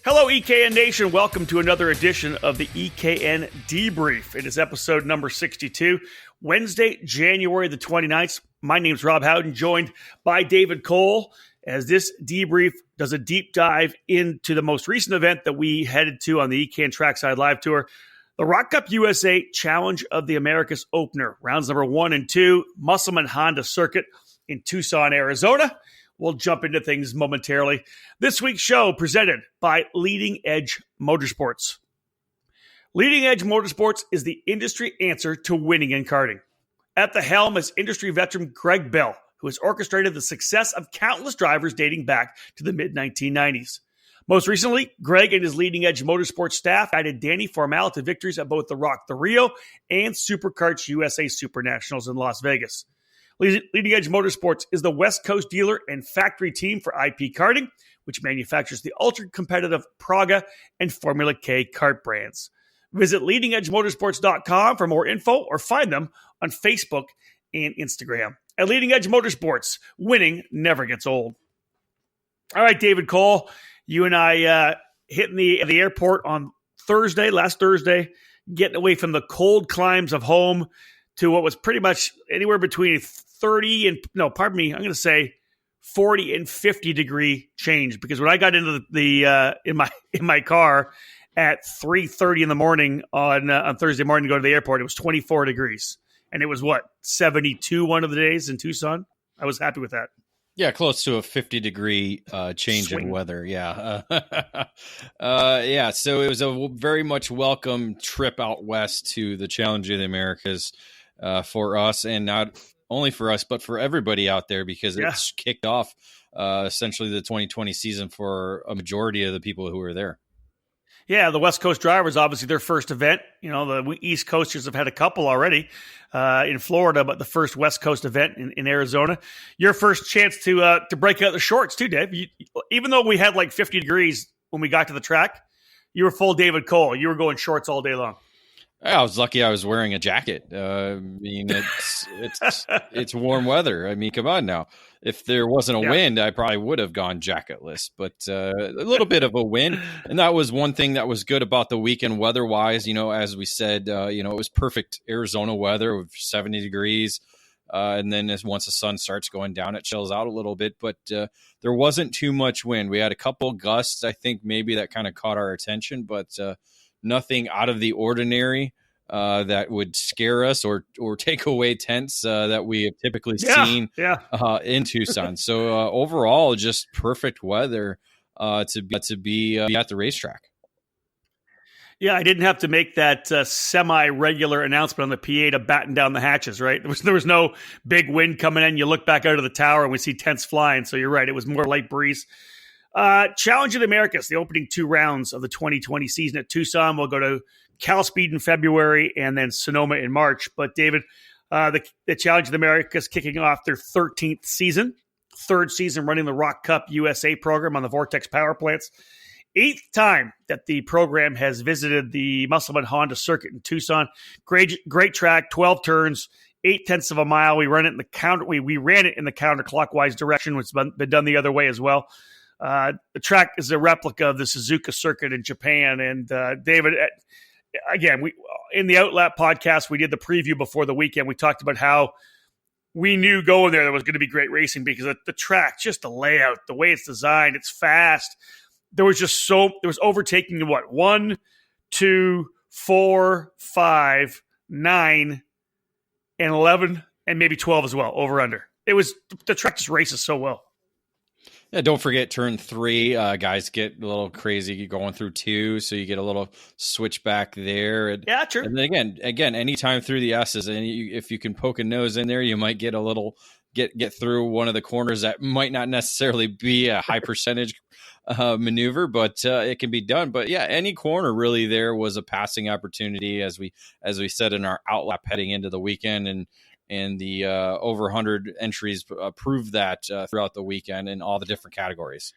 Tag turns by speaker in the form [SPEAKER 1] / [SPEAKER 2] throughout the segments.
[SPEAKER 1] Hello, EKN Nation. Welcome to another edition of the EKN Debrief. It is episode number 62, Wednesday, January the 29th. My name is Rob Howden, joined by David Cole, as this debrief does a deep dive into the most recent event that we headed to on the EKN Trackside Live Tour, the Rock Cup USA Challenge of the Americas Opener, rounds number 1 and 2, Musselman Honda Circuit in Tucson, Arizona. We'll jump into things momentarily. This week's show presented by Leading Edge Motorsports. Leading Edge Motorsports is the industry answer to winning in karting. At the helm is industry veteran Greg Bell, who has orchestrated the success of countless drivers dating back to the mid-1990s. Most recently, Greg and his Leading Edge Motorsports staff guided Danny Formal to victories at both the Rock the Rio and Superkarts USA Super Nationals in Las Vegas. Leading Edge Motorsports is the West Coast dealer and factory team for IP Karting, which manufactures the ultra-competitive Praga and Formula K kart brands. Visit leadingedgemotorsports.com for more info or find them on Facebook and Instagram. At Leading Edge Motorsports, winning never gets old. All right, David Cole, you and I hitting the airport on last Thursday, getting away from the cold climes of home to what was pretty much anywhere between 40 and 50 degree change. Because when I got into in my car at 3:30 in the morning on Thursday morning to go to the airport, it was 24 degrees, and it was 72 one of the days in Tucson. I was happy with that.
[SPEAKER 2] Yeah, close to a 50-degree change in weather. Yeah. Yeah, so it was a very much welcome trip out west to the Challenge of the Americas for us, and not only for us, but for everybody out there, because it's kicked off essentially the 2020 season for a majority of the people who were there.
[SPEAKER 1] Yeah, the West Coast drivers, obviously their first event. You know, the East Coasters have had a couple already in Florida, but the first West Coast event in Arizona. Your first chance to break out the shorts too, Dave. Even though we had 50 degrees when we got to the track, you were full David Cole. You were going shorts all day long.
[SPEAKER 2] I was lucky I was wearing a jacket. It's warm weather. I mean, come on now. If there wasn't a wind, I probably would have gone jacketless, but a little bit of a wind. And that was one thing that was good about the weekend weather-wise. You know, as we said, it was perfect Arizona weather with 70 degrees. And then once the sun starts going down, it chills out a little bit. But there wasn't too much wind. We had a couple gusts, I think, maybe that kind of caught our attention, but nothing out of the ordinary that would scare us or take away tents that we have typically seen in Tucson. So overall, just perfect weather to be at the racetrack.
[SPEAKER 1] Yeah, I didn't have to make that semi-regular announcement on the PA to batten down the hatches, right? There was no big wind coming in. You look back out of the tower and we see tents flying. So you're right. It was more light breeze. Challenge of the Americas, the opening 2 rounds of the 2020 season at Tucson. We'll go to Cal Speed in February and then Sonoma in March. But David, the Challenge of the Americas kicking off their 13th season, 3rd season running the Rock Cup USA program on the Vortex power plants. 8th time that the program has visited the Musselman Honda Circuit in Tucson. Great track, 12 turns, 0.8 of a mile. We ran it in the counterclockwise direction, which has been done the other way as well. The track is a replica of the Suzuka circuit in Japan. And David, again, in the Outlet podcast, we did the preview before the weekend. We talked about how we knew going there was going to be great racing because the track, just the layout, the way it's designed, it's fast. There was overtaking to 1, 2, 4, 5, 9, and 11, and maybe 12 as well, over under. The track just races so well.
[SPEAKER 2] Yeah, don't forget turn 3. Guys get a little crazy going through 2, so you get a little switchback there.
[SPEAKER 1] Yeah, true.
[SPEAKER 2] And then again, anytime through the S's, and if you can poke a nose in there, you might get a little get through one of the corners that might not necessarily be a high percentage maneuver, but it can be done. But yeah, any corner really there was a passing opportunity, as we said in our outlap heading into the weekend, and the over 100 entries proved that throughout the weekend in all the different categories.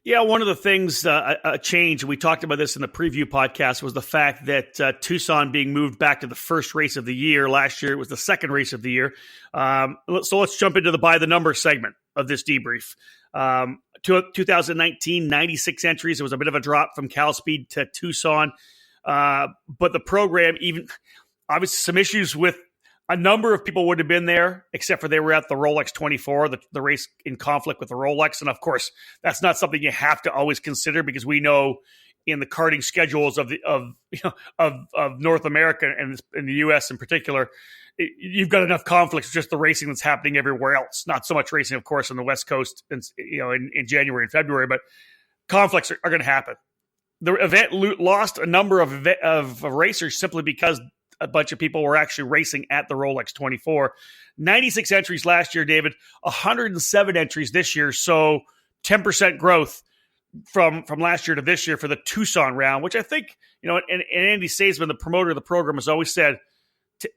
[SPEAKER 1] Yeah, one of the things, a change, we talked about this in the preview podcast, was the fact that Tucson being moved back to the first race of the year. Last year, it was the second race of the year. So let's jump into the by the number segment of this debrief. 2019, 96 entries. It was a bit of a drop from Cal Speed to Tucson. But the program, even obviously some issues with a number of people would have been there, except for they were at the Rolex 24, the race in conflict with the Rolex. And of course, that's not something you have to always consider, because we know in the karting schedules of North America and in the U.S. in particular, you've got enough conflicts with just the racing that's happening everywhere else. Not so much racing, of course, on the West Coast, in January and February, but conflicts are going to happen. The event lost a number of racers simply because a bunch of people were actually racing at the Rolex 24. 96 entries last year, David, 107 entries this year. So 10% growth from last year to this year for the Tucson round, which I think, and Andy Saisman, the promoter of the program, has always said,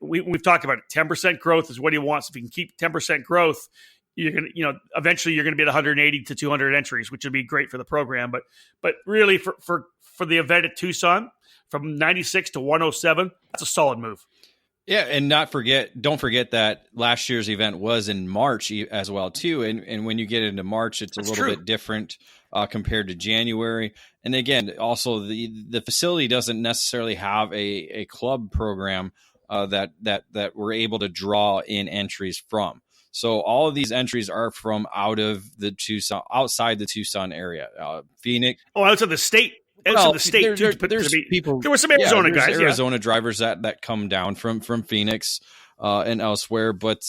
[SPEAKER 1] we've talked about it, 10% growth is what he wants. If you can keep 10% growth, you're going to, eventually you're going to be at 180 to 200 entries, which would be great for the program. But really for the event at Tucson, from 96 to 107, that's a solid move.
[SPEAKER 2] Yeah, and don't forget that last year's event was in March as well too. And when you get into March, it's a little bit different compared to January. And again, also the facility doesn't necessarily have a club program that we're able to draw in entries from. So all of these entries are from outside the Tucson area, Phoenix.
[SPEAKER 1] Oh, outside the state. Well, the state
[SPEAKER 2] there's people.
[SPEAKER 1] There were some Arizona guys,
[SPEAKER 2] Arizona drivers that come down from Phoenix and elsewhere, but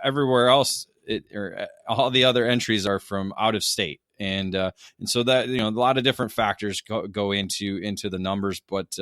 [SPEAKER 2] everywhere else, all the other entries are from out of state, and so that a lot of different factors go into the numbers, but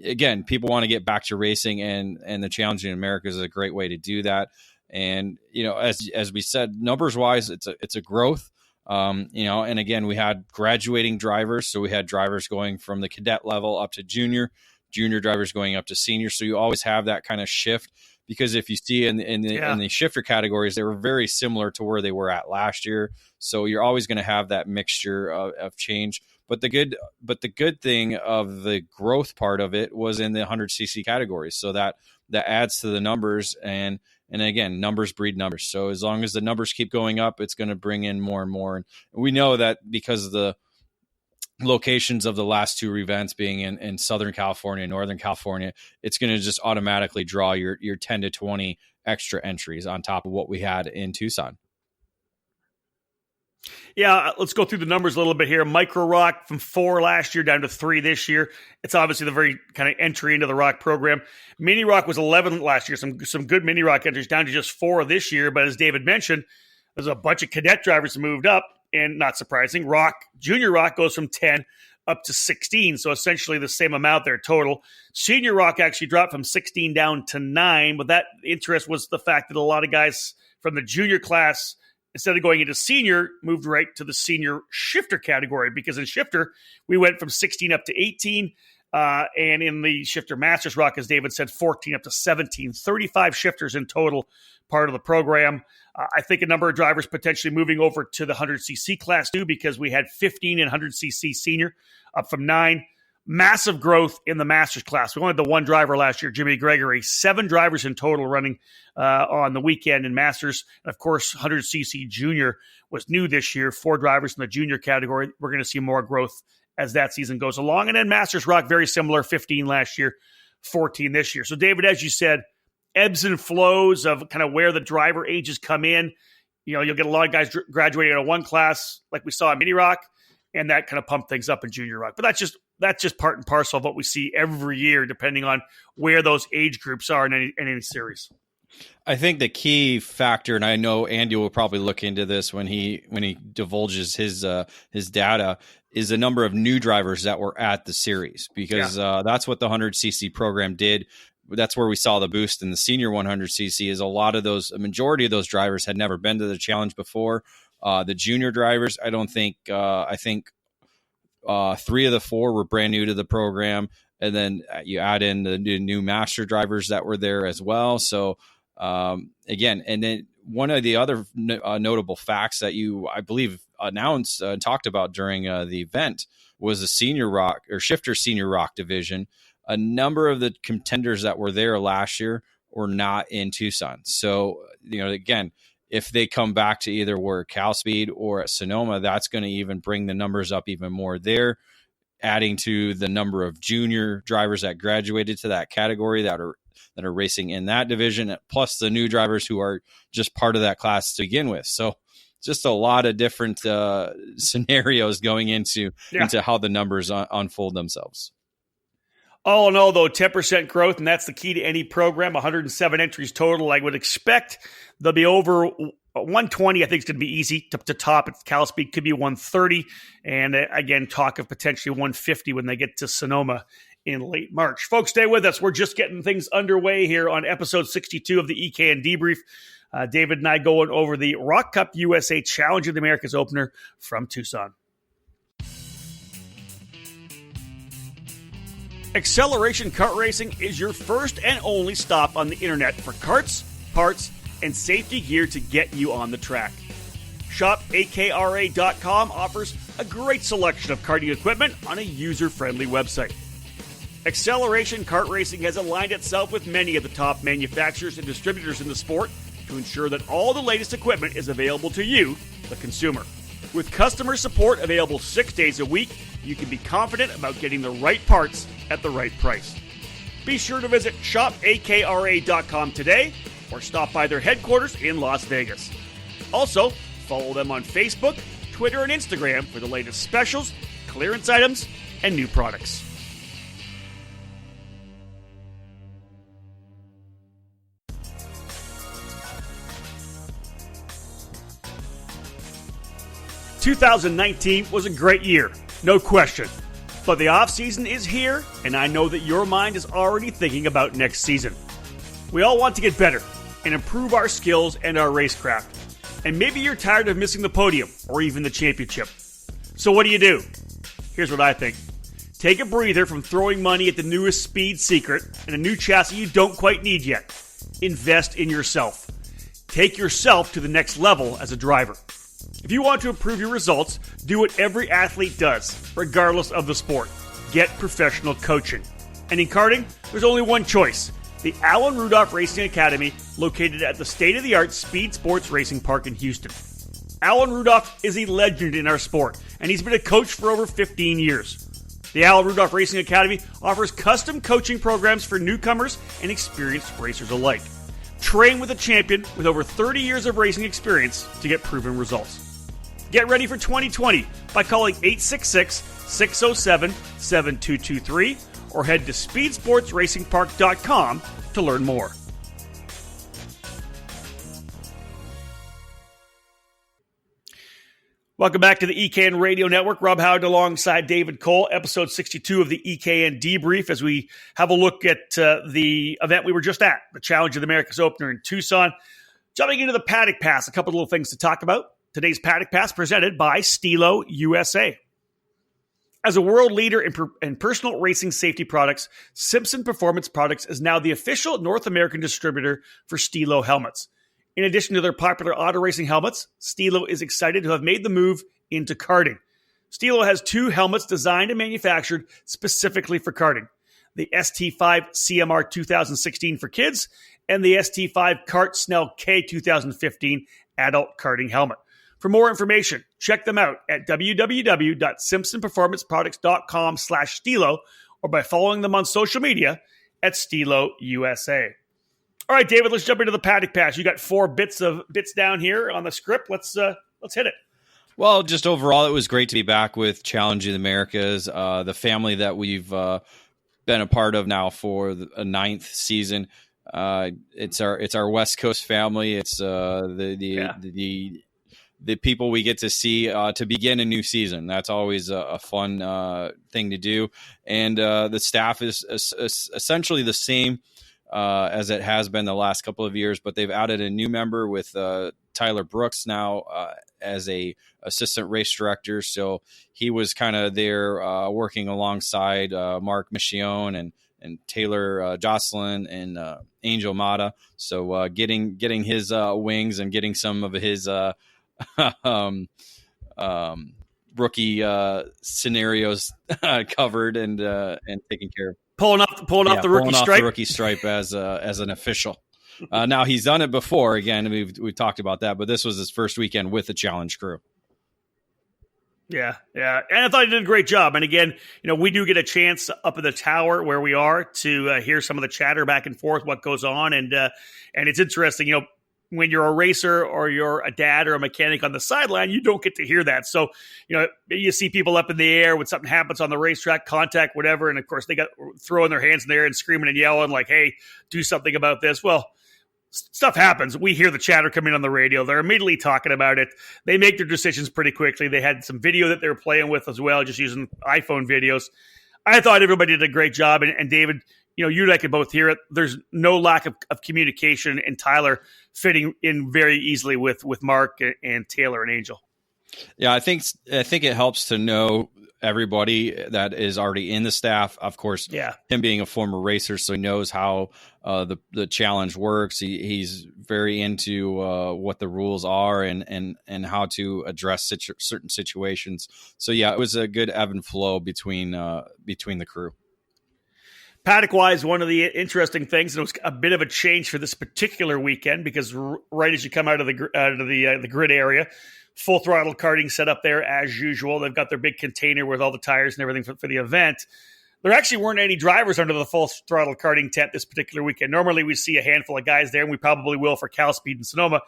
[SPEAKER 2] again, people want to get back to racing, and the Challenge in America is a great way to do that. And as we said, numbers wise, it's a growth. And again, we had graduating drivers. So we had drivers going from the cadet level up to junior drivers going up to senior. So you always have that kind of shift, because if you see in the shifter categories, they were very similar to where they were at last year. So you're always going to have that mixture of change. But the good thing of the growth part of it was in the 100cc categories. So that adds to the numbers, and again, numbers breed numbers. So as long as the numbers keep going up, it's going to bring in more and more. And we know that because of the locations of the last two events being in Southern California and Northern California, it's going to just automatically draw your 10 to 20 extra entries on top of what we had in Tucson.
[SPEAKER 1] Yeah, let's go through the numbers a little bit here. Micro Rock from 4 last year down to 3 this year. It's obviously the very kind of entry into the Rock program. Mini Rock was 11 last year. Some good Mini Rock entries, down to just 4 this year. But as David mentioned, there's a bunch of cadet drivers who moved up, and not surprising, Junior Rock goes from 10 up to 16. So essentially the same amount there total. Senior Rock actually dropped from 16 down to 9. But that interest was the fact that a lot of guys from the junior class, instead of going into senior, moved right to the senior shifter category, because in shifter, we went from 16 up to 18. And in the shifter Masters Rock, as David said, 14 up to 17. 35 shifters in total, part of the program. I think a number of drivers potentially moving over to the 100cc class too, because we had 15 in 100cc senior, up from 9. Massive growth in the Masters class. We only had the one driver last year, Jimmy Gregory. 7 drivers in total running on the weekend in Masters. And of course, 100cc Junior was new this year. 4 drivers in the junior category. We're going to see more growth as that season goes along. And then Masters Rock, very similar, 15 last year, 14 this year. So David, as you said, ebbs and flows of kind of where the driver ages come in. You'll get a lot of guys graduating out of one class, like we saw in Mini Rock, and that kind of pumped things up in Junior Rock. But that's just part and parcel of what we see every year, depending on where those age groups are in any series.
[SPEAKER 2] I think the key factor, and I know Andy will probably look into this when he divulges his data, is the number of new drivers that were at the series, because that's what the 100cc program did. That's where we saw the boost in the senior 100cc. Is a majority of those drivers had never been to the challenge before. The junior drivers, I think 3 of the 4 were brand new to the program, and then you add in the new master drivers that were there as well. So again, and then one of the other notable facts that I believe announced and talked about during the event was the senior rock or shifter senior rock division. A number of the contenders that were there last year were not in Tucson. So again, if they come back to either where Cal Speed or at Sonoma, that's going to even bring the numbers up even more there, adding to the number of junior drivers that graduated to that category that are racing in that division, plus the new drivers who are just part of that class to begin with. So just a lot of different scenarios going into how the numbers unfold themselves.
[SPEAKER 1] All in all, though, 10% growth, and that's the key to any program. 107 entries total. I would expect there'll be over 120. I think it's going to be easy to top. At Cal Speed could be 130. And again, talk of potentially 150 when they get to Sonoma in late March. Folks, stay with us. We're just getting things underway here on episode 62 of the EKN Debrief. David and I going over the Rock Cup USA Challenge of the Americas opener from Tucson. Acceleration Kart Racing is your first and only stop on the internet for karts, parts, and safety gear to get you on the track. ShopAKRA.com offers a great selection of karting equipment on a user-friendly website. Acceleration Kart Racing has aligned itself with many of the top manufacturers and distributors in the sport to ensure that all the latest equipment is available to you, the consumer. With customer support available 6 days a week, you can be confident about getting the right parts at the right price. Be sure to visit shopakra.com today or stop by their headquarters in Las Vegas. Also, follow them on Facebook, Twitter, and Instagram for the latest specials, clearance items, and new products. "2019 was a great year, no question. But the offseason is here, and I know that your mind is already thinking about next season. We all want to get better and improve our skills and our racecraft. And maybe you're tired of missing the podium or even the championship. So what do? Here's what I think. Take a breather from throwing money at the newest speed secret and a new chassis you don't quite need yet. Invest in yourself. Take yourself to the next level as a driver. If you want to improve your results, do what every athlete does, regardless of the sport. Get professional coaching. And in karting, there's only one choice. The Alan Rudolph Racing Academy, located at the state-of-the-art Speed Sports Racing Park in Houston. Alan Rudolph is a legend in our sport, and he's been a coach for over 15 years. The Alan Rudolph Racing Academy offers custom coaching programs for newcomers and experienced racers alike. Train with a champion with over 30 years of racing experience to get proven results. Get ready for 2020 by calling 866-607-7223 or head to speedsportsracingpark.com to learn more. Welcome back to the EKN Radio Network. Rob Howard alongside David Cole, episode 62 of the EKN Debrief, as we have a look at the event we were just at, the Challenge of the Americas opener in Tucson. Jumping into the Paddock Pass, a couple of little things to talk about. Today's Paddock Pass presented by Stilo USA. As a world leader in personal racing safety products, Simpson Performance Products is now the official North American distributor for Stilo helmets. In addition to their popular auto racing helmets, Stilo is excited to have made the move into karting. Stilo has two helmets designed and manufactured specifically for karting. The ST5 CMR 2016 for kids and the ST5 Kart Snell K 2015 adult karting helmet. For more information, check them out at www.simpsonperformanceproducts.com/Stilo or by following them on social media at Stilo USA. All right, David, let's jump into the Paddock Pass. You got 4 bits down here on the script. Let's hit it.
[SPEAKER 2] Well, just overall, it was great to be back with Challenge of the Americas, the family that we've been a part of now for a 9th season. It's our West Coast family. It's the people we get to see to begin a new season. That's always a fun thing to do. And the staff is essentially the same as it has been the last couple of years, but they've added a new member with Tyler Brooks now as a assistant race director. So he was kind of there working alongside Mark Michione and Taylor Jocelyn and Angel Mata. So getting his wings and getting some of his rookie scenarios covered and taken care of.
[SPEAKER 1] Pulling off the rookie stripe.
[SPEAKER 2] The rookie stripe as an official. Now he's done it before. Again, we've talked about that, but this was his first weekend with the challenge crew.
[SPEAKER 1] Yeah. And I thought he did a great job. And again, we do get a chance up in the tower where we are to hear some of the chatter back and forth, what goes on. And it's interesting, when you're a racer or you're a dad or a mechanic on the sideline, you don't get to hear that. So, you see people up in the air when something happens on the racetrack, contact, whatever. And of course they got throwing their hands in the air and screaming and yelling like, hey, do something about this. Well, stuff happens. We hear the chatter come in on the radio. They're immediately talking about it. They make their decisions pretty quickly. They had some video that they were playing with as well, just using iPhone videos. I thought everybody did a great job. And David, you and I could both hear it. There's no lack of communication, and Tyler fitting in very easily with Mark and Taylor and Angel.
[SPEAKER 2] Yeah, I think it helps to know everybody that is already in the staff. Of course, him being a former racer, so he knows how the challenge works. He's very into what the rules are and how to address certain situations. So yeah, it was a good ebb and flow between the crew.
[SPEAKER 1] Paddock-wise, one of the interesting things, and it was a bit of a change for this particular weekend because right as you come out of the grid area, full throttle karting set up there as usual. They've got their big container with all the tires and everything for the event. There actually weren't any drivers under the full throttle karting tent this particular weekend. Normally we see a handful of guys there, and we probably will for Cal Speed and Sonoma.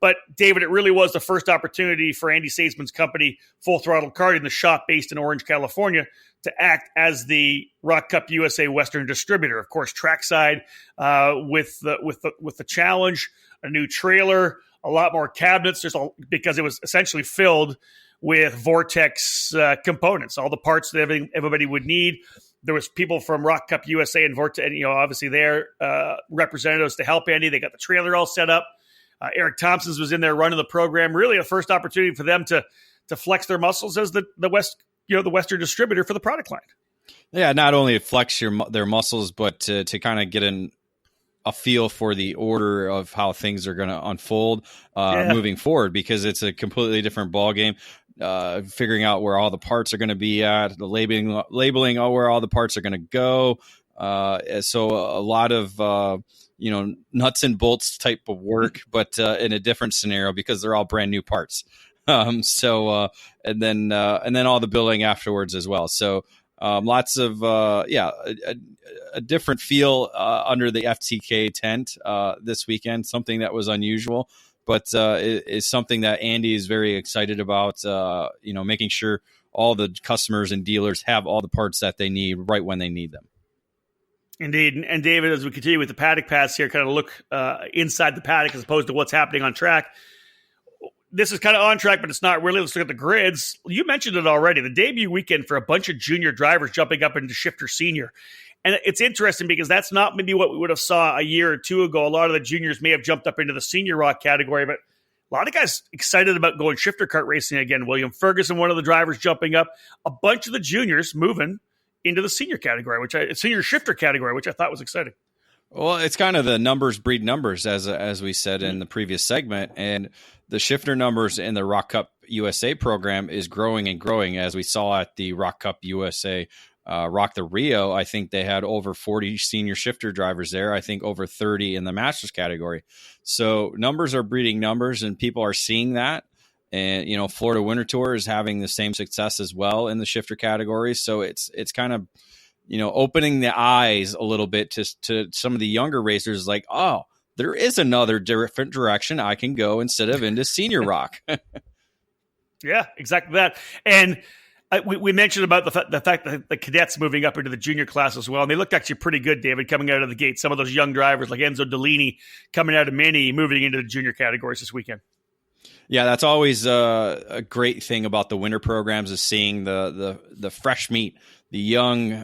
[SPEAKER 1] But, David, it really was the first opportunity for Andy Saisman's company, Full Throttle Karting, the shop based in Orange, California, to act as the Rock Cup USA Western distributor. Of course, trackside with the challenge, a new trailer, a lot more cabinets, because it was essentially filled with Vortex components, all the parts that everybody would need. There was people from Rock Cup USA and Vortex, and obviously their representatives to help Andy. They got the trailer all set up. Eric Thompson's was in there running the program. Really, a first opportunity for them to flex their muscles as the Western distributor for the product line. Yeah,
[SPEAKER 2] not only flex their muscles, but to kind of get a feel for the order of how things are going to unfold moving forward, because it's a completely different ballgame. Figuring out where all the parts are going to be at, the labeling where all the parts are going to go. So a lot of nuts and bolts type of work, but in a different scenario because they're all brand new parts. And then all the billing afterwards as well. So lots of a different feel under the FTK tent this weekend. Something that was unusual, but is something that Andy is very excited about. Making sure all the customers and dealers have all the parts that they need right when they need them.
[SPEAKER 1] Indeed. And David, as we continue with the paddock pass here, kind of look inside the paddock as opposed to what's happening on track. This is kind of on track, but it's not really. Let's look at the grids. You mentioned it already. The debut weekend for a bunch of junior drivers jumping up into Shifter Senior. And it's interesting because that's not maybe what we would have saw a year or two ago. A lot of the juniors may have jumped up into the senior rock category, but a lot of guys excited about going shifter kart racing again. William Ferguson, one of the drivers, jumping up. A bunch of the juniors moving into the senior category, senior shifter category, which I thought was exciting.
[SPEAKER 2] Well, it's kind of the numbers breed numbers, as we said in the previous segment, and the shifter numbers in the Rock Cup USA program is growing and growing, as we saw at the Rock Cup USA Rock the Rio. I think they had over 40 senior shifter drivers there. I think over 30 in the Masters category. So numbers are breeding numbers, and people are seeing that. And Florida Winter Tour is having the same success as well in the shifter category. So it's kind of opening the eyes a little bit to some of the younger racers, like, oh, there is another different direction I can go instead of into senior rock.
[SPEAKER 1] Yeah, exactly that. And we mentioned about the fact that the cadets moving up into the junior class as well. And they looked actually pretty good, David, coming out of the gate. Some of those young drivers like Enzo Delaney coming out of Mini, moving into the junior categories this weekend.
[SPEAKER 2] Yeah, that's always a great thing about the winter programs, is seeing the fresh meat, the young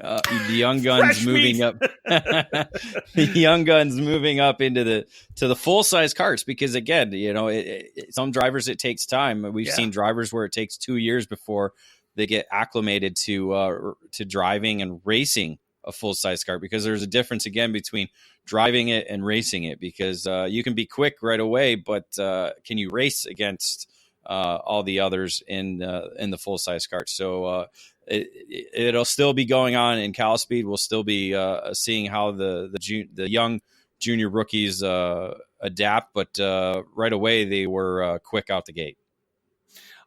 [SPEAKER 2] guns moving up, the young guns moving up into the full size karts. Because again, some drivers, it takes time. We've seen drivers where it takes 2 years before they get acclimated to driving and racing a full size kart, because there's a difference again between driving it and racing it, because you can be quick right away, but can you race against all the others in the full size kart? So it'll still be going on in Cal Speed. We'll still be seeing how the young junior rookies adapt, but right away they were quick out the gate.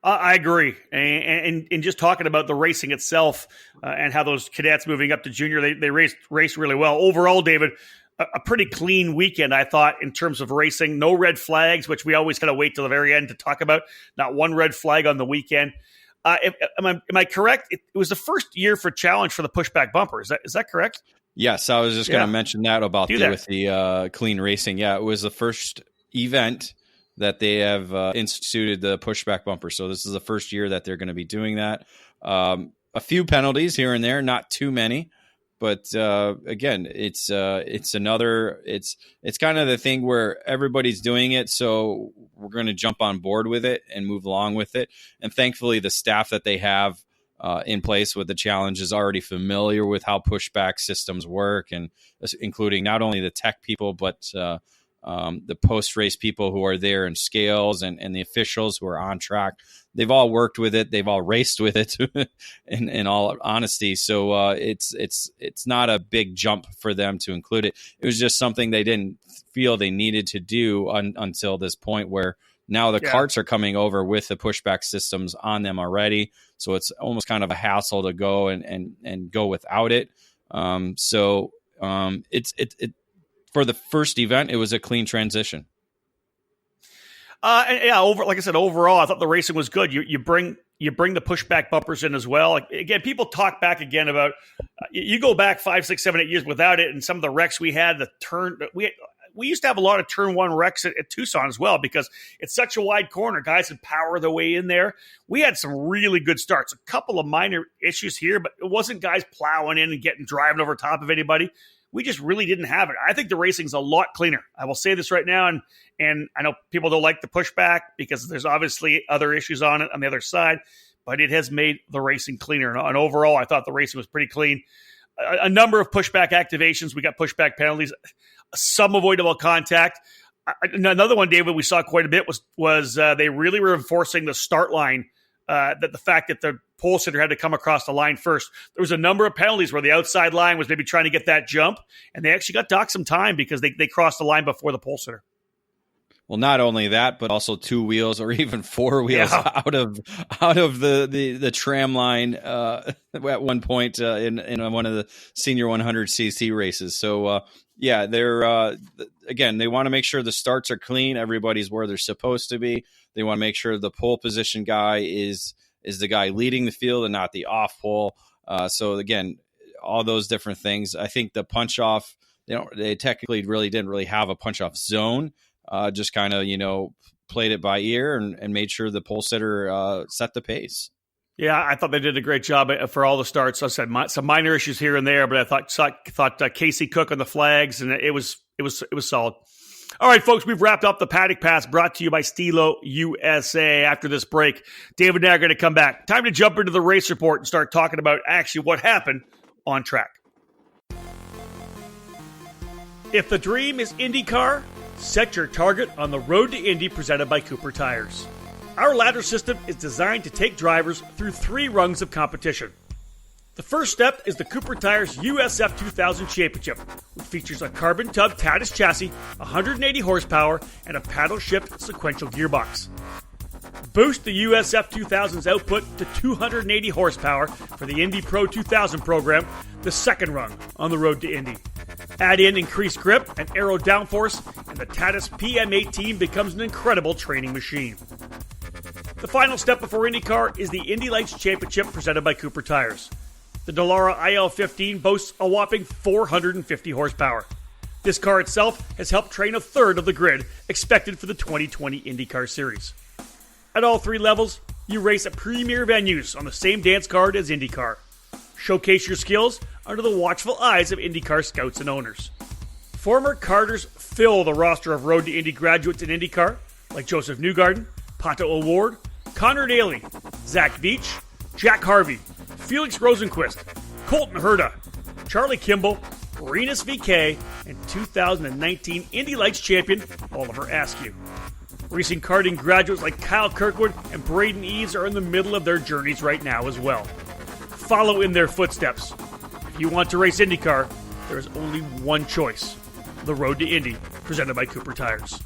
[SPEAKER 1] I agree. And just talking about the racing itself and how those cadets moving up to junior, they raced really well. Overall, David, a pretty clean weekend, I thought, in terms of racing. No red flags, which we always kind of wait till the very end to talk about. Not one red flag on the weekend. Am I correct? It was the first year for challenge for the pushback bumper. Is that correct?
[SPEAKER 2] Yes, I was just going to mention that about with the clean racing. Yeah, it was the first event that they have instituted the pushback bumper. So this is the first year that they're going to be doing that. A few penalties here and there, not too many, but again, it's kind of the thing where everybody's doing it, so we're going to jump on board with it and move along with it. And thankfully, the staff that they have in place with the challenge is already familiar with how pushback systems work, and including not only the tech people, but the post-race people who are there in scales and the officials who are on track. They've all worked with it. They've all raced with it in all honesty. So it's not a big jump for them to include it. It was just something they didn't feel they needed to do until this point where now the carts are coming over with the pushback systems on them already. So it's almost kind of a hassle to go and go without it. For the first event, it was a clean transition.
[SPEAKER 1] Like I said, overall, I thought the racing was good. You bring the pushback bumpers in as well. Like, again, people talk back again about you go back 5, 6, 7, 8 years without it, and some of the wrecks we had. We used to have a lot of turn one wrecks at Tucson as well because it's such a wide corner. Guys would power their way in there. We had some really good starts. A couple of minor issues here, but it wasn't guys plowing in and driving over top of anybody. We just really didn't have it. I think the racing's a lot cleaner. I will say this right now, and I know people don't like the pushback because there's obviously other issues on it on the other side, but it has made the racing cleaner. And overall, I thought the racing was pretty clean. A number of pushback activations. We got pushback penalties, some avoidable contact. Another one, David, we saw quite a bit was they really were enforcing the start line. That the fact that the pole sitter had to come across the line first. There was a number of penalties where the outside line was maybe trying to get that jump, and they actually got docked some time because they crossed the line before the pole sitter.
[SPEAKER 2] Well, not only that, but also 2 wheels or even 4 wheels out of the tram line at one point in one of the senior 100cc races. So they're again, they want to make sure the starts are clean. Everybody's where they're supposed to be. They want to make sure the pole position guy is the guy leading the field and not the off pole. So again, all those different things. I think the punch off, they technically really didn't have a punch off zone. Just kind of, played it by ear and made sure the pole sitter set the pace.
[SPEAKER 1] Yeah, I thought they did a great job for all the starts. I said some minor issues here and there, but I thought Casey Cook on the flags, and it was solid. All right, folks, we've wrapped up the Paddock Pass brought to you by Stilo USA. After this break, David and I are going to come back. Time to jump into the race report and start talking about actually what happened on track. If the dream is IndyCar, set your target on the Road to Indy presented by Cooper Tires. Our ladder system is designed to take drivers through 3 rungs of competition. The first step is the Cooper Tires USF 2000 Championship, which features a carbon tub Tatis chassis, 180 horsepower, and a paddle shift sequential gearbox. Boost the USF 2000's output to 280 horsepower for the Indy Pro 2000 program, the second rung on the Road to Indy. Add in increased grip and aero downforce, and the Tatis PM18 becomes an incredible training machine. The final step before IndyCar is the Indy Lights Championship presented by Cooper Tires. The Dallara IL-15 boasts a whopping 450 horsepower. This car itself has helped train a third of the grid expected for the 2020 IndyCar Series. At all 3 levels, you race at premier venues on the same dance card as IndyCar. Showcase your skills under the watchful eyes of IndyCar scouts and owners. Former Carters fill the roster of Road to Indy graduates in IndyCar, like Joseph Newgarden, Pato O'Ward, Connor Daly, Zach Beach, Jack Harvey, Felix Rosenquist, Colton Herta, Charlie Kimball, Renus VK, and 2019 Indy Lights champion Oliver Askew. Racing karting graduates like Kyle Kirkwood and Braden Eves are in the middle of their journeys right now as well. Follow in their footsteps. If you want to race IndyCar, there is only one choice: The Road to Indy, presented by Cooper Tires.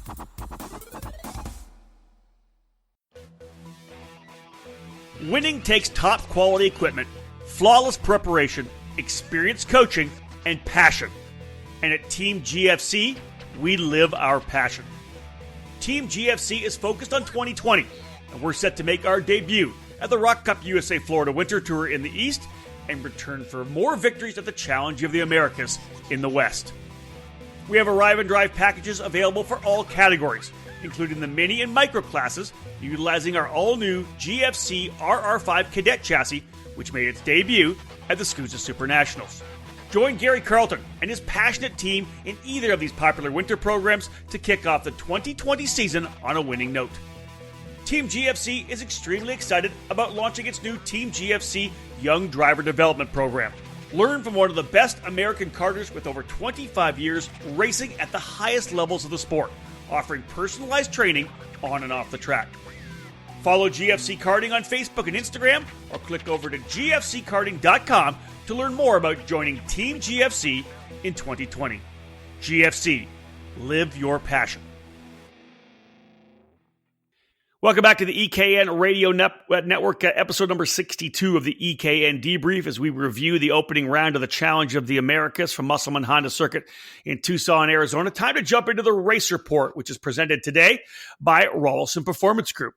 [SPEAKER 1] Winning takes top quality equipment, flawless preparation, experienced coaching, and passion. And at Team GFC, we live our passion. Team GFC is focused on 2020, and we're set to make our debut at the Rock Cup USA Florida Winter Tour in the East and return for more victories at the Challenge of the Americas in the West. We have arrive and drive packages available for all categories, including the mini and micro classes, utilizing our all-new GFC RR5 Cadet chassis, which made its debut at the SCUSA Super Nationals. Join Gary Carlton and his passionate team in either of these popular winter programs to kick off the 2020 season on a winning note. Team GFC is extremely excited about launching its new Team GFC Young Driver Development Program. Learn from one of the best American karters with over 25 years racing at the highest levels of the sport, offering personalized training on and off the track. Follow GFC Karting on Facebook and Instagram, or click over to gfckarting.com to learn more about joining Team GFC in 2020. GFC, live your passion. Welcome back to the EKN Radio Network, episode number 62 of the EKN Debrief, as we review the opening round of the Challenge of the Americas from Musselman Honda Circuit in Tucson, Arizona. Time to jump into the race report, which is presented today by Rawlson Performance Group.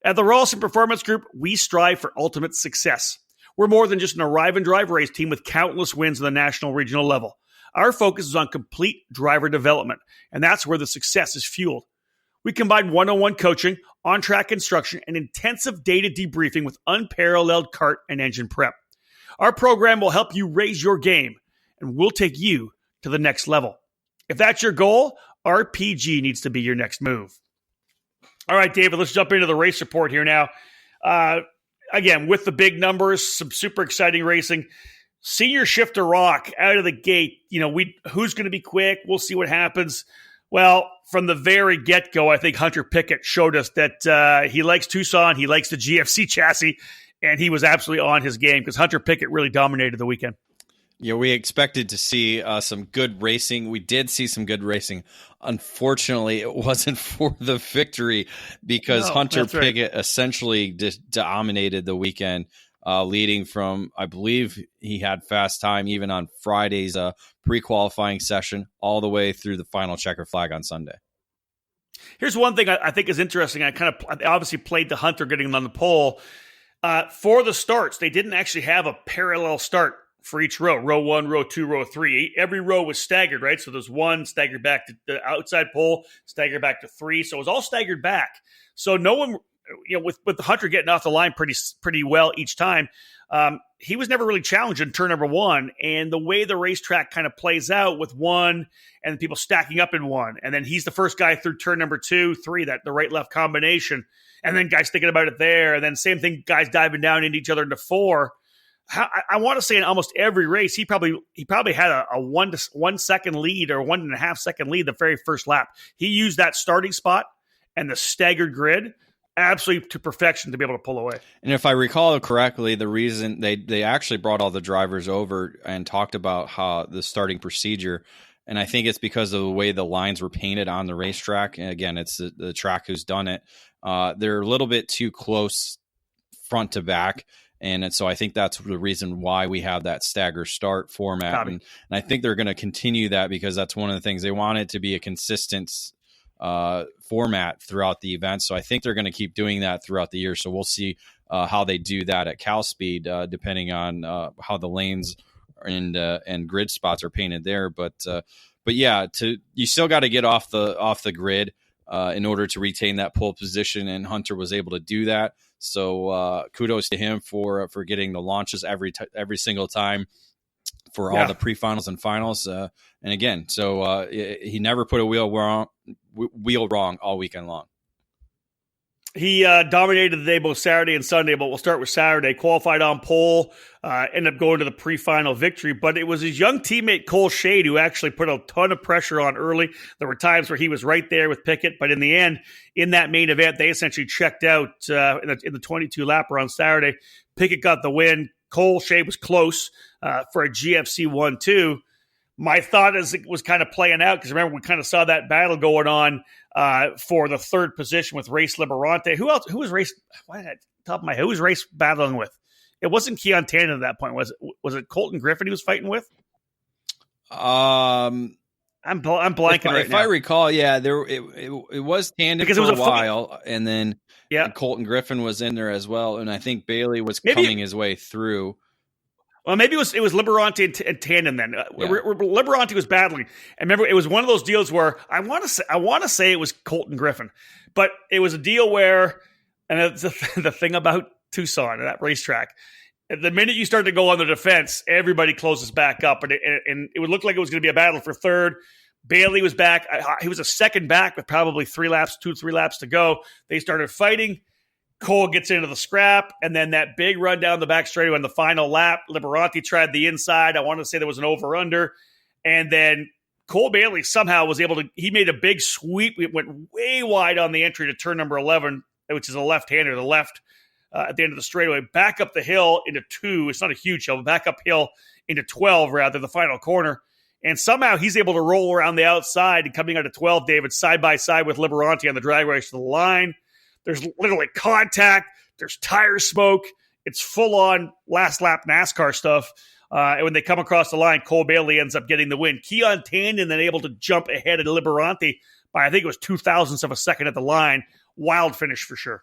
[SPEAKER 1] At the Rawlson Performance Group, we strive for ultimate success. We're more than just an arrive and drive race team with countless wins at the national regional level. Our focus is on complete driver development, and that's where the success is fueled. We combine one-on-one coaching, on-track instruction, and intensive data debriefing with unparalleled kart and engine prep. Our program will help you raise your game, and we'll take you to the next level. If that's your goal, RPG needs to be your next move. All right, David, let's jump into the race report here now. Again, with the big numbers, some super exciting racing. Senior Shifter Rock out of the gate. Who's going to be quick? We'll see what happens. Well, from the very get-go, I think Hunter Pickett showed us that he likes Tucson, he likes the GFC chassis, and he was absolutely on his game because Hunter Pickett really dominated the weekend.
[SPEAKER 2] Yeah, we expected to see some good racing. We did see some good racing. Unfortunately, it wasn't for the victory because Hunter Pickett essentially dominated the weekend, leading from, I believe he had fast time even on Friday's pre-qualifying session all the way through the final checker flag on Sunday.
[SPEAKER 1] Here's one thing I think is interesting. I obviously played the Hunter getting on the pole. For the starts, they didn't actually have a parallel start for each row. Row 1, row 2, row 3. Every row was staggered, right? So there's 1, staggered back to the outside pole, staggered back to 3. So it was all staggered back. So no one, with the Hunter getting off the line pretty well each time, he was never really challenged in turn number 1. And the way the racetrack kind of plays out with 1 and people stacking up in 1, and then he's the first guy through turn number 2, 3, that the right-left combination, and then guys thinking about it there, and then same thing, guys diving down into each other into 4. I want to say in almost every race, he probably had a 1 second lead or 1.5 second lead the very first lap. He used that starting spot and the staggered grid absolutely to perfection to be able to pull away.
[SPEAKER 2] And if I recall correctly, the reason they actually brought all the drivers over and talked about how the starting procedure, and I think it's because of the way the lines were painted on the racetrack. And again, it's the track who's done it. They're a little bit too close front to back. And so I think that's the reason why we have that stagger start format. And I think they're going to continue that because that's one of the things they want it to be a consistent format throughout the event. So I think they're going to keep doing that throughout the year. So we'll see how they do that at Cal Speed, depending on how the lanes and grid spots are painted there. But yeah, you still got to get off the grid in order to retain that pole position. And Hunter was able to do that. So kudos to him for getting the launches every single time for all the pre-finals and finals. And again, so he never put a wheel wrong all weekend long.
[SPEAKER 1] He dominated the day both Saturday and Sunday, but we'll start with Saturday. Qualified on pole, ended up going to the pre-final victory, but it was his young teammate Cole Shade who actually put a ton of pressure on early. There were times where he was right there with Pickett, but in the end, in that main event, they essentially checked out in the 22-lapper on Saturday. Pickett got the win. Cole Shade was close for a GFC 1-2. My thought as it was kind of playing out, because remember, we kind of saw that battle going on for the third position with Race Liberante. Who else? Who was Race? Top of my head, who was Race battling with? It wasn't Keon Tannen at that point. Was it Colton Griffin he was fighting with?
[SPEAKER 2] I'm
[SPEAKER 1] blanking right now.
[SPEAKER 2] If I recall, yeah, it was Tannen because for a while, and then Colton Griffin was in there as well, and I think Bailey was coming his way through.
[SPEAKER 1] Well, maybe it was Liberante and Tannen then. Liberante was battling, and remember, it was one of those deals where I want to say it was Colton Griffin, but it was a deal where, and it's the thing about Tucson, that racetrack, the minute you start to go on the defense, everybody closes back up, and it would look like it was going to be a battle for third. Bailey was back. He was a second back with probably 3 laps to go. They started fighting. Cole gets into the scrap, and then that big run down the back straightaway on the final lap. Liberante tried the inside. I want to say there was an over-under. And then Cole Bailey somehow was able to – he made a big sweep. It went way wide on the entry to turn number 11, which is a left-hander, the left at the end of the straightaway, back up the hill into 2. It's not a huge hill, but back uphill into 12, rather, the final corner. And somehow he's able to roll around the outside and coming out of 12, David, side by side with Liberante on the drag race to the line. There's literally contact. There's tire smoke. It's full-on last lap NASCAR stuff. And when they come across the line, Cole Bailey ends up getting the win. Keon Tannen then able to jump ahead of Liberante by, I think it was 0.02 of a second at the line. Wild finish for sure.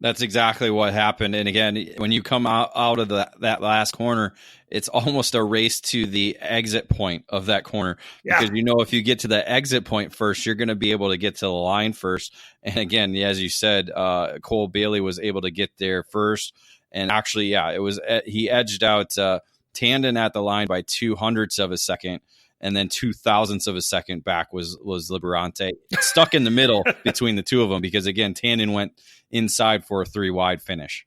[SPEAKER 2] That's exactly what happened. And again, when you come out of that last corner, it's almost a race to the exit point of that corner. Yeah. Because if you get to the exit point first, you're going to be able to get to the line first. And again, as you said, Cole Bailey was able to get there first. And actually, he edged out Tannen at the line by 0.02 of a second. And then 0.02 of a second back was Liberante. It's stuck in the middle between the two of them because, again, Tannen went inside for a 3-wide finish.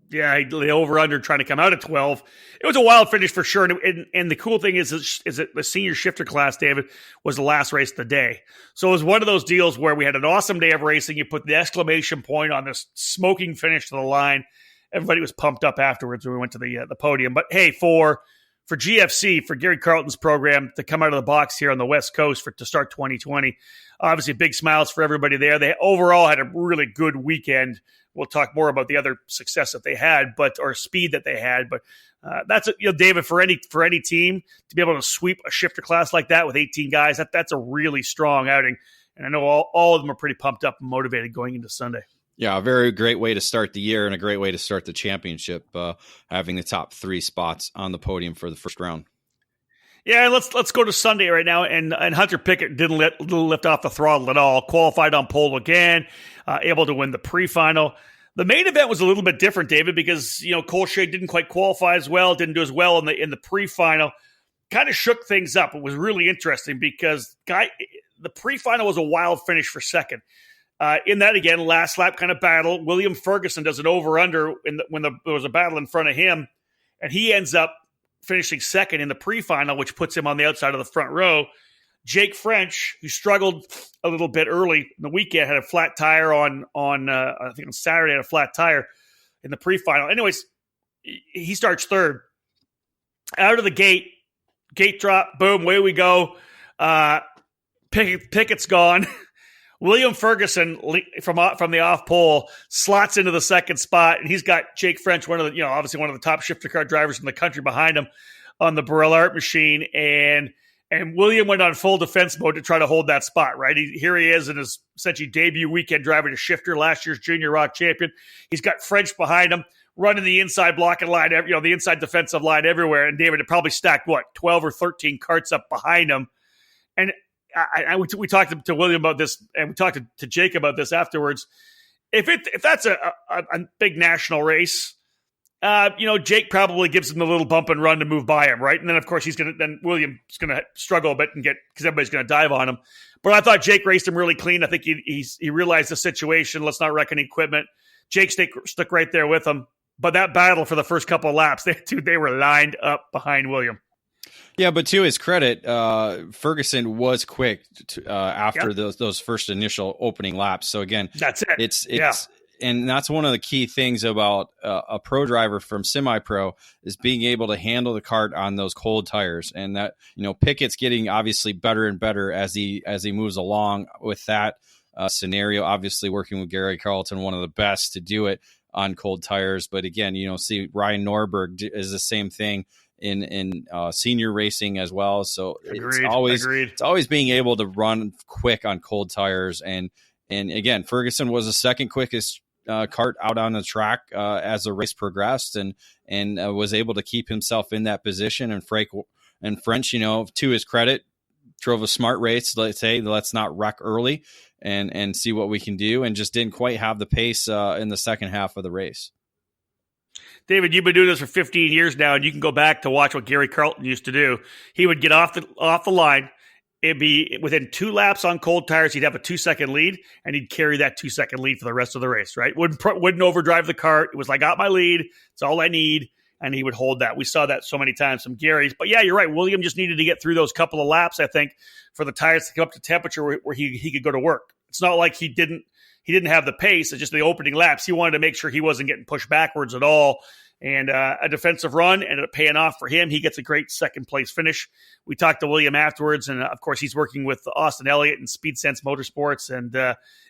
[SPEAKER 1] Yeah, the over-under trying to come out at 12. It was a wild finish for sure. And the cool thing is that the senior shifter class, David, was the last race of the day. So it was one of those deals where we had an awesome day of racing. You put the exclamation point on this smoking finish to the line. Everybody was pumped up afterwards when we went to the podium. But, hey, for GFC, for Gary Carlton's program to come out of the box here on the West Coast to start 2020. Obviously, big smiles for everybody there. They overall had a really good weekend. We'll talk more about the other success that they had, or speed that they had. But that's David, for any team to be able to sweep a shifter class like that with 18 guys, that's a really strong outing. And I know all of them are pretty pumped up and motivated going into Sunday.
[SPEAKER 2] Yeah, a very great way to start the year and a great way to start the championship, having the top 3 spots on the podium for the first round.
[SPEAKER 1] Yeah, let's go to Sunday right now. And Hunter Pickett didn't lift off the throttle at all. Qualified on pole again, able to win the pre-final. The main event was a little bit different, David, because Cole Shea didn't quite qualify as well, didn't do as well in the pre-final. Kind of shook things up. It was really interesting because the pre-final was a wild finish for second. In that, again, last lap kind of battle. William Ferguson does an over-under when there was a battle in front of him, and he ends up finishing second in the pre-final, which puts him on the outside of the front row. Jake French, who struggled a little bit early in the weekend, had a flat tire on I think on Saturday, had a flat tire in the pre-final. Anyways, he starts third. Out of the gate drop, boom, away we go. Pickett's gone. William Ferguson from the off pole slots into the second spot, and he's got Jake French, obviously one of the top shifter car drivers in the country, behind him on the Burrell Art machine, and William went on full defense mode to try to hold that spot. Right, here he is in his essentially debut weekend driving a shifter, last year's Junior Rock champion. He's got French behind him, running the inside blocking line, the inside defensive line everywhere. And David had probably stacked 12 or 13 carts up behind him, and we talked to William about this, and we talked to Jake about this afterwards. If that's a big national race, Jake probably gives him the little bump and run to move by him, right? And then of course William's gonna struggle a bit and because everybody's gonna dive on him. But I thought Jake raced him really clean. I think he realized the situation. Let's not wreck any equipment. Jake stuck right there with him. But that battle for the first couple of laps, they were lined up behind William.
[SPEAKER 2] Yeah, but to his credit, Ferguson was quick after those first initial opening laps. So again,
[SPEAKER 1] that's it.
[SPEAKER 2] and that's one of the key things about a pro driver from semi-pro is being able to handle the kart on those cold tires. And that, Pickett's getting obviously better and better as he moves along with that scenario. Obviously, working with Gary Carlton, one of the best to do it on cold tires. But again, see Ryan Norberg is the same thing in senior racing as well. So
[SPEAKER 1] Agreed.
[SPEAKER 2] It's always being able to run quick on cold tires. And again, Ferguson was the second quickest kart out on the track as the race progressed, and was able to keep himself in that position. And French, to his credit, drove a smart race. Let's not wreck early and see what we can do, and just didn't quite have the pace in the second half of the race.
[SPEAKER 1] David, you've been doing this for 15 years now, and you can go back to watch what Gary Carlton used to do. He would get off the line. It'd be within 2 laps on cold tires. He'd have a 2-second lead, and he'd carry that 2-second lead for the rest of the race, right? Wouldn't overdrive the kart. It was like, got my lead. It's all I need. And he would hold that. We saw that so many times from Gary's. But yeah, you're right. William just needed to get through those couple of laps, I think, for the tires to come up to temperature where he could go to work. It's not like he didn't have the pace. It's just the opening laps. He wanted to make sure he wasn't getting pushed backwards at all. And a defensive run ended up paying off for him. He gets a great second-place finish. We talked to William afterwards, and of course, he's working with Austin Elliott and Speed Sense Motorsports. And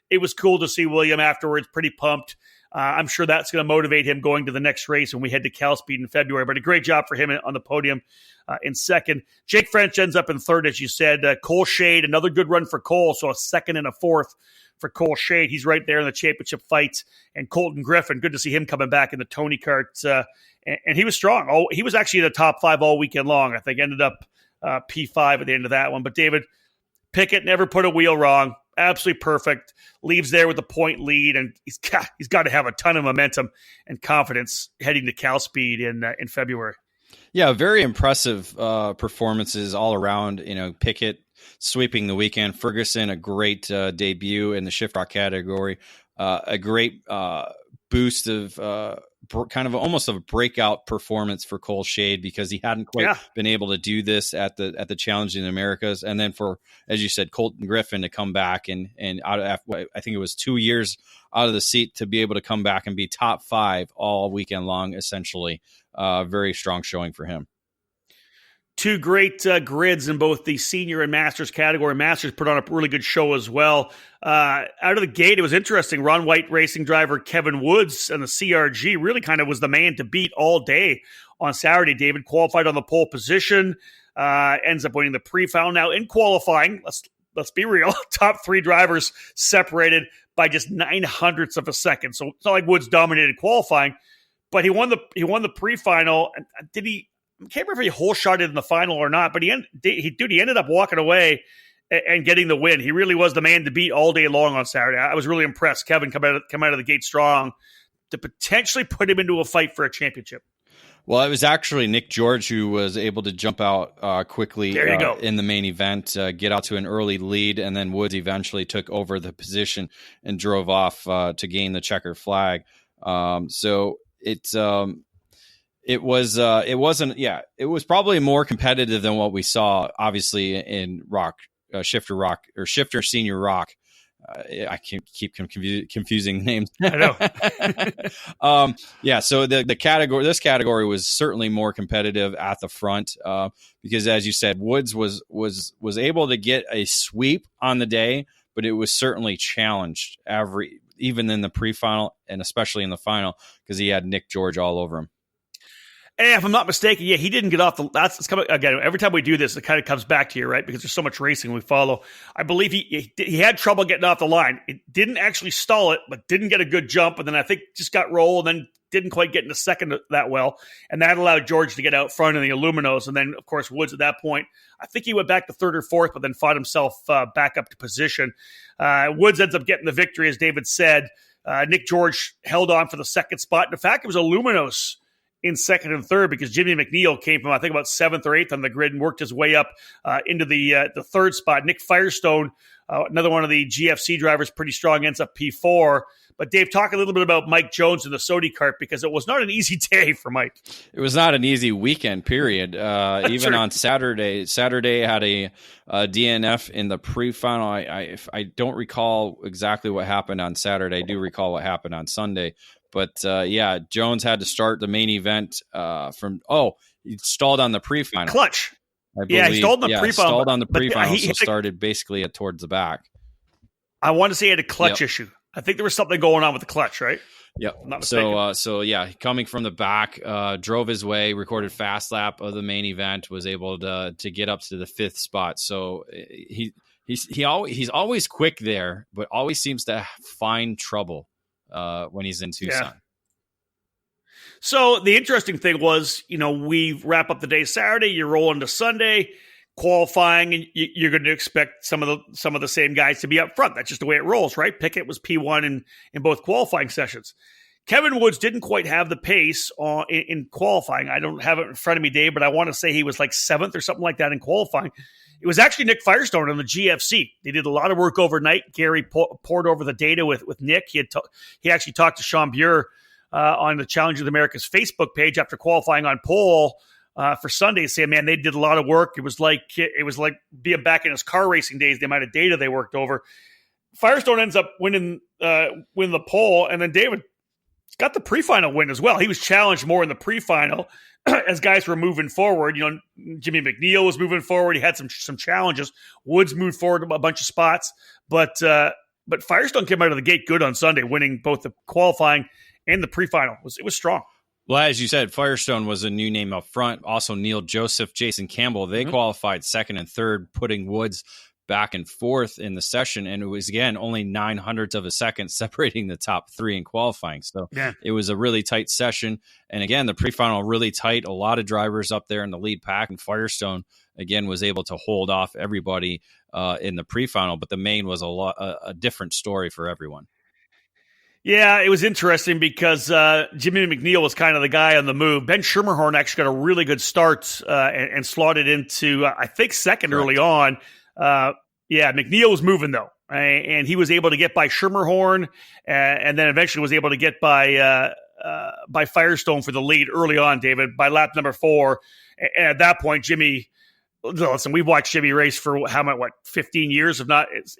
[SPEAKER 1] it was cool to see William afterwards, pretty pumped. I'm sure that's going to motivate him going to the next race when we head to Cal Speed in February. But a great job for him on the podium in second. Jake French ends up in third, as you said. Cole Shade, another good run for Cole, so a second and a fourth for Cole Shade. He's right there in the championship fights. And Colton Griffin, good to see him coming back in the Tony kart. And he was strong. He was actually in the top 5 all weekend long. I think ended up P5 at the end of that one. But David, Pickett never put a wheel wrong. Absolutely perfect. Leaves there with a point lead, and he's got to have a ton of momentum and confidence heading to Cal Speed in February.
[SPEAKER 2] Yeah, very impressive performances all around. Pickett sweeping the weekend. Ferguson, a great debut in the shift rock category. A great boost of kind of almost a breakout performance for Cole Shade, because he hadn't quite been able to do this at the Challenge in the Americas. And then for, as you said, Colton Griffin to come back and out of, I think it was 2 years out of the seat, to be able to come back and be top 5 all weekend long, essentially. Very strong showing for him.
[SPEAKER 1] 2 great grids in both the senior and masters category. Masters put on a really good show as well. Out of the gate, it was interesting. Ron White racing driver Kevin Woods and the CRG really kind of was the man to beat all day on Saturday. David qualified on the pole position, ends up winning the pre-final. Now in qualifying, let's be real, top 3 drivers separated by just 0.09 of a second. So it's not like Woods dominated qualifying, but he won the pre-final. And I can't remember if he hole shotted in the final or not, but he ended up walking away and getting the win. He really was the man to beat all day long on Saturday. I was really impressed. Kevin come out of the gate strong to potentially put him into a fight for a championship.
[SPEAKER 2] Well, it was actually Nick George who was able to jump out quickly in the main event, get out to an early lead, and then Woods eventually took over the position and drove off to gain the checker flag. It was probably more competitive than what we saw, obviously, in Shifter Senior Rock. I can't keep confusing names.
[SPEAKER 1] I know.
[SPEAKER 2] So this category was certainly more competitive at the front, because, as you said, Woods was able to get a sweep on the day, but it was certainly challenged even in the pre-final and especially in the final, because he had Nick George all over him.
[SPEAKER 1] And if I'm not mistaken, he didn't get off the. It's coming again. Every time we do this, it kind of comes back to you, right? Because there's so much racing we follow. I believe he had trouble getting off the line. It didn't actually stall it, but didn't get a good jump, and then I think just got rolled, and then didn't quite get into second that well, and that allowed George to get out front in the Aluminos, and then of course Woods at that point, I think he went back to third or fourth, but then fought himself back up to position. Woods ends up getting the victory, as David said. Nick George held on for the second spot. In fact, it was Aluminos in second and third because Jimmy McNeil came from, I think, about seventh or eighth on the grid and worked his way up into the third spot. Nick Firestone, another one of the GFC drivers, pretty strong, ends up P4. But Dave, talk a little bit about Mike Jones and the Sodi kart because it was not an easy day for Mike.
[SPEAKER 2] It was not an easy weekend, period. Even on Saturday had a DNF in the pre-final. I don't recall exactly what happened on Saturday. I do recall what happened on Sunday. But Jones had to start the main event he stalled on the pre-final.
[SPEAKER 1] Clutch. He stalled on the pre-final.
[SPEAKER 2] Stalled on the pre-final, so started basically towards the back. I
[SPEAKER 1] want to say he had a clutch issue. I think there was something going on with the clutch, right?
[SPEAKER 2] Yep. So coming from the back, drove his way, recorded fast lap of the main event, was able to get up to the fifth spot. So he's always quick there, but always seems to find trouble when he's in Tucson. Yeah.
[SPEAKER 1] So the interesting thing was, we wrap up the day Saturday, you roll into Sunday. Qualifying, and you're going to expect some of the same guys to be up front. That's just the way it rolls, right? Pickett was P1 in both qualifying sessions. Kevin Woods didn't quite have the pace in qualifying. I don't have it in front of me, Dave, but I want to say he was like seventh or something like that in qualifying. It was actually Nick Firestone on the GFC. They did a lot of work overnight. Gary poured over the data with Nick. He actually talked to Sean Buer on the Challenge of America's Facebook page after qualifying on pole. For Sunday, saying, man, they did a lot of work. It was like being back in his car racing days, the amount of data they worked over. Firestone ends up winning the pole, and then David got the pre-final win as well. He was challenged more in the pre-final as guys were moving forward. Jimmy McNeil was moving forward. He had some challenges. Woods moved forward a bunch of spots, but Firestone came out of the gate good on Sunday, winning both the qualifying and the pre-final. It was strong.
[SPEAKER 2] Well, as you said, Firestone was a new name up front. Also, Neil Joseph, Jason Campbell, they qualified second and third, putting Woods back and forth in the session. And it was, again, only 0.09 of a second separating the top three in qualifying. So It was a really tight session. And again, the pre-final really tight. A lot of drivers up there in the lead pack. And Firestone, again, was able to hold off everybody in the pre-final. But the main was a different story for everyone.
[SPEAKER 1] Yeah, it was interesting because Jimmy McNeil was kind of the guy on the move. Ben Schermerhorn actually got a really good start and slotted into, I think, second early on. McNeil was moving, though, and he was able to get by Schermerhorn and then eventually was able to get by Firestone for the lead early on, David, by lap number 4. And at that point, Jimmy... Listen, we've watched Jimmy race for 15 years? If not, it's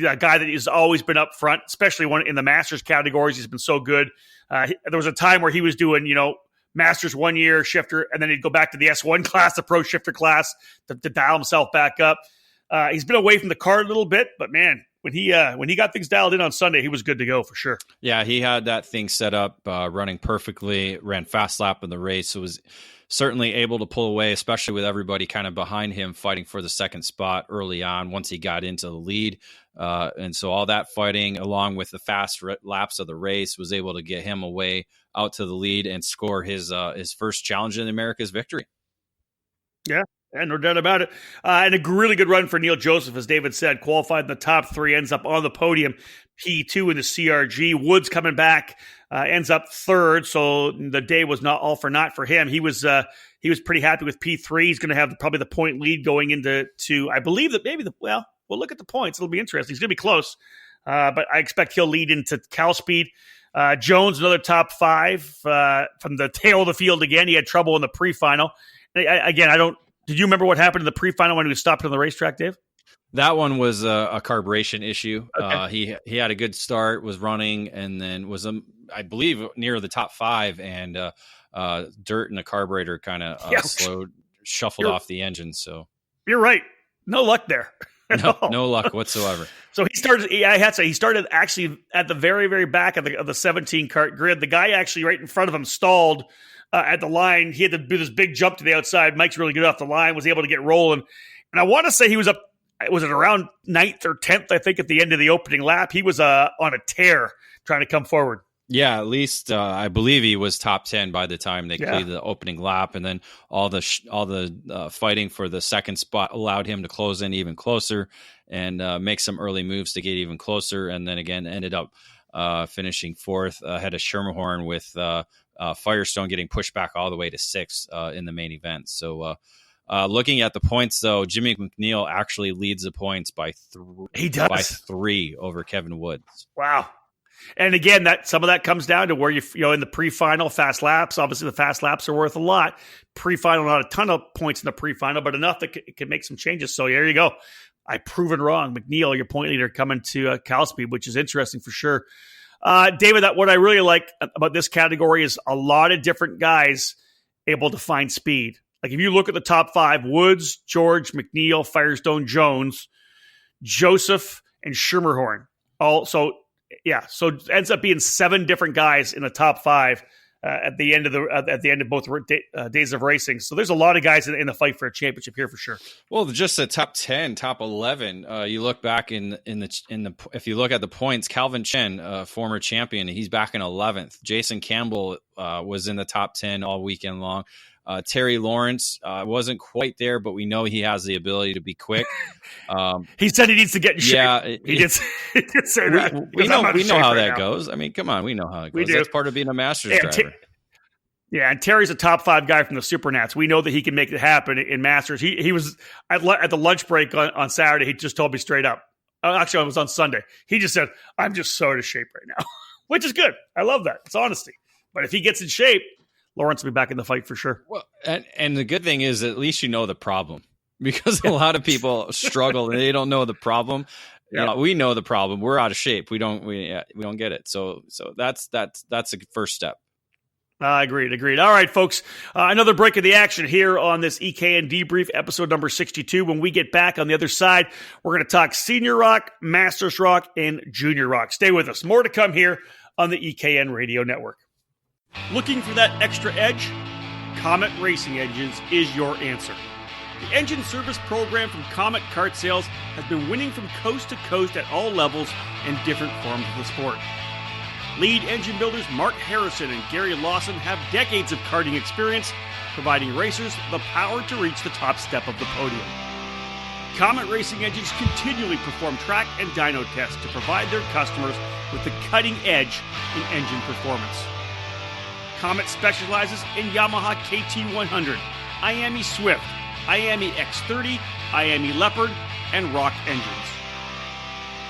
[SPEAKER 1] a guy that has always been up front, especially in the Masters categories. He's been so good. There was a time where he was doing, Masters 1 year shifter, and then he'd go back to the S1 class, the pro shifter class, to dial himself back up. He's been away from the car a little bit, but man, when he got things dialed in on Sunday, he was good to go for sure.
[SPEAKER 2] Yeah, he had that thing set up, running perfectly, ran fast lap in the race. So it was certainly able to pull away, especially with everybody kind of behind him fighting for the second spot early on once he got into the lead. And so all that fighting along with the fast laps of the race was able to get him away out to the lead and score his first Challenge in America's victory.
[SPEAKER 1] Yeah. And no doubt about it. And a really good run for Neil Joseph, as David said, qualified in the top 3, ends up on the podium, P2 in the CRG. Woods coming back, ends up third. So the day was not all for naught for him. He was pretty happy with P3. He's going to have probably the point lead going into, I believe that we'll look at the points. It'll be interesting. He's going to be close. But I expect he'll lead into Cal Speed. Jones, another top 5 from the tail of the field again. He had trouble in the pre-final. Did you remember what happened in the pre-final when he was stopped on the racetrack, Dave?
[SPEAKER 2] That one was a carburation issue.
[SPEAKER 1] Okay.
[SPEAKER 2] He had a good start, was running, and then was, I believe, near the top 5, and dirt in the carburetor kind of shuffled off the engine. So
[SPEAKER 1] you're right. No luck there.
[SPEAKER 2] No luck whatsoever.
[SPEAKER 1] So he started actually at the very, very back of the 17 kart grid. The guy actually right in front of him stalled at the line. He had to do this big jump to the outside. Mike's really good off the line, was able to get rolling. And I want to say he was up, was it around 9th or 10th, I think, at the end of the opening lap. He was on a tear trying to come forward.
[SPEAKER 2] Yeah, at least I believe he was top 10 by the time they completed the opening lap, and then all the fighting for the second spot allowed him to close in even closer and make some early moves to get even closer, and then again ended up finishing 4th ahead of Schermerhorn with Firestone getting pushed back all the way to 6 in the main event. So looking at the points, though, Jimmy McNeil actually leads the points by 3 over Kevin Woods.
[SPEAKER 1] Wow. And again, that some of that comes down to where you in the pre-final fast laps. Obviously, the fast laps are worth a lot. Pre-final, not a ton of points in the pre-final, but enough that it can make some changes. So there you go. I've proven wrong. McNeil, your point leader, coming to Cal Speed, which is interesting for sure. David, what I really like about this category is a lot of different guys able to find speed. Like if you look at the top 5, Woods, George, McNeil, Firestone, Jones, Joseph, and Schermerhorn. So it ends up being 7 different guys in the top 5 at the end of both days of racing. So there's a lot of guys in the fight for a championship here for sure.
[SPEAKER 2] Well, just the top 10, top 11. You look back if you look at the points, Calvin Chen, former champion, he's back in 11th. Jason Campbell was in the top 10 all weekend long. Terry Lawrence wasn't quite there, but we know he has the ability to be quick.
[SPEAKER 1] He said he needs to get in shape.
[SPEAKER 2] Yeah,
[SPEAKER 1] he did say that.
[SPEAKER 2] We know how that goes. I mean, come on, we know how it goes. That's part of being a Masters driver.
[SPEAKER 1] And Terry's a top 5 guy from the Supernats. We know that he can make it happen in Masters. He was at the lunch break on Saturday. He just told me straight up. Actually, it was on Sunday. He just said, "I'm just so out of shape right now," which is good. I love that. It's honesty. But if he gets in shape, Lawrence will be back in the fight for sure.
[SPEAKER 2] Well, and the good thing is at least you know the problem, because a lot of people struggle and they don't know the problem. Yeah. You know, we know the problem. We're out of shape. We don't get it. So that's a first step.
[SPEAKER 1] Agreed. All right, folks. Another break of the action here on this EKN Debrief, episode number 62. When we get back on the other side, we're going to talk Senior Rock, Masters Rock, and Junior Rock. Stay with us. More to come here on the EKN Radio Network. Looking for that extra edge? Comet Racing Engines is your answer. The engine service program from Comet Kart Sales has been winning from coast to coast at all levels and different forms of the sport. Lead engine builders Mark Harrison and Gary Lawson have decades of karting experience, providing racers the power to reach the top step of the podium. Comet Racing Engines continually perform track and dyno tests to provide their customers with the cutting edge in engine performance. Comet specializes in Yamaha KT100, IAME Swift, IAME X30, IAME Leopard, and Rock engines.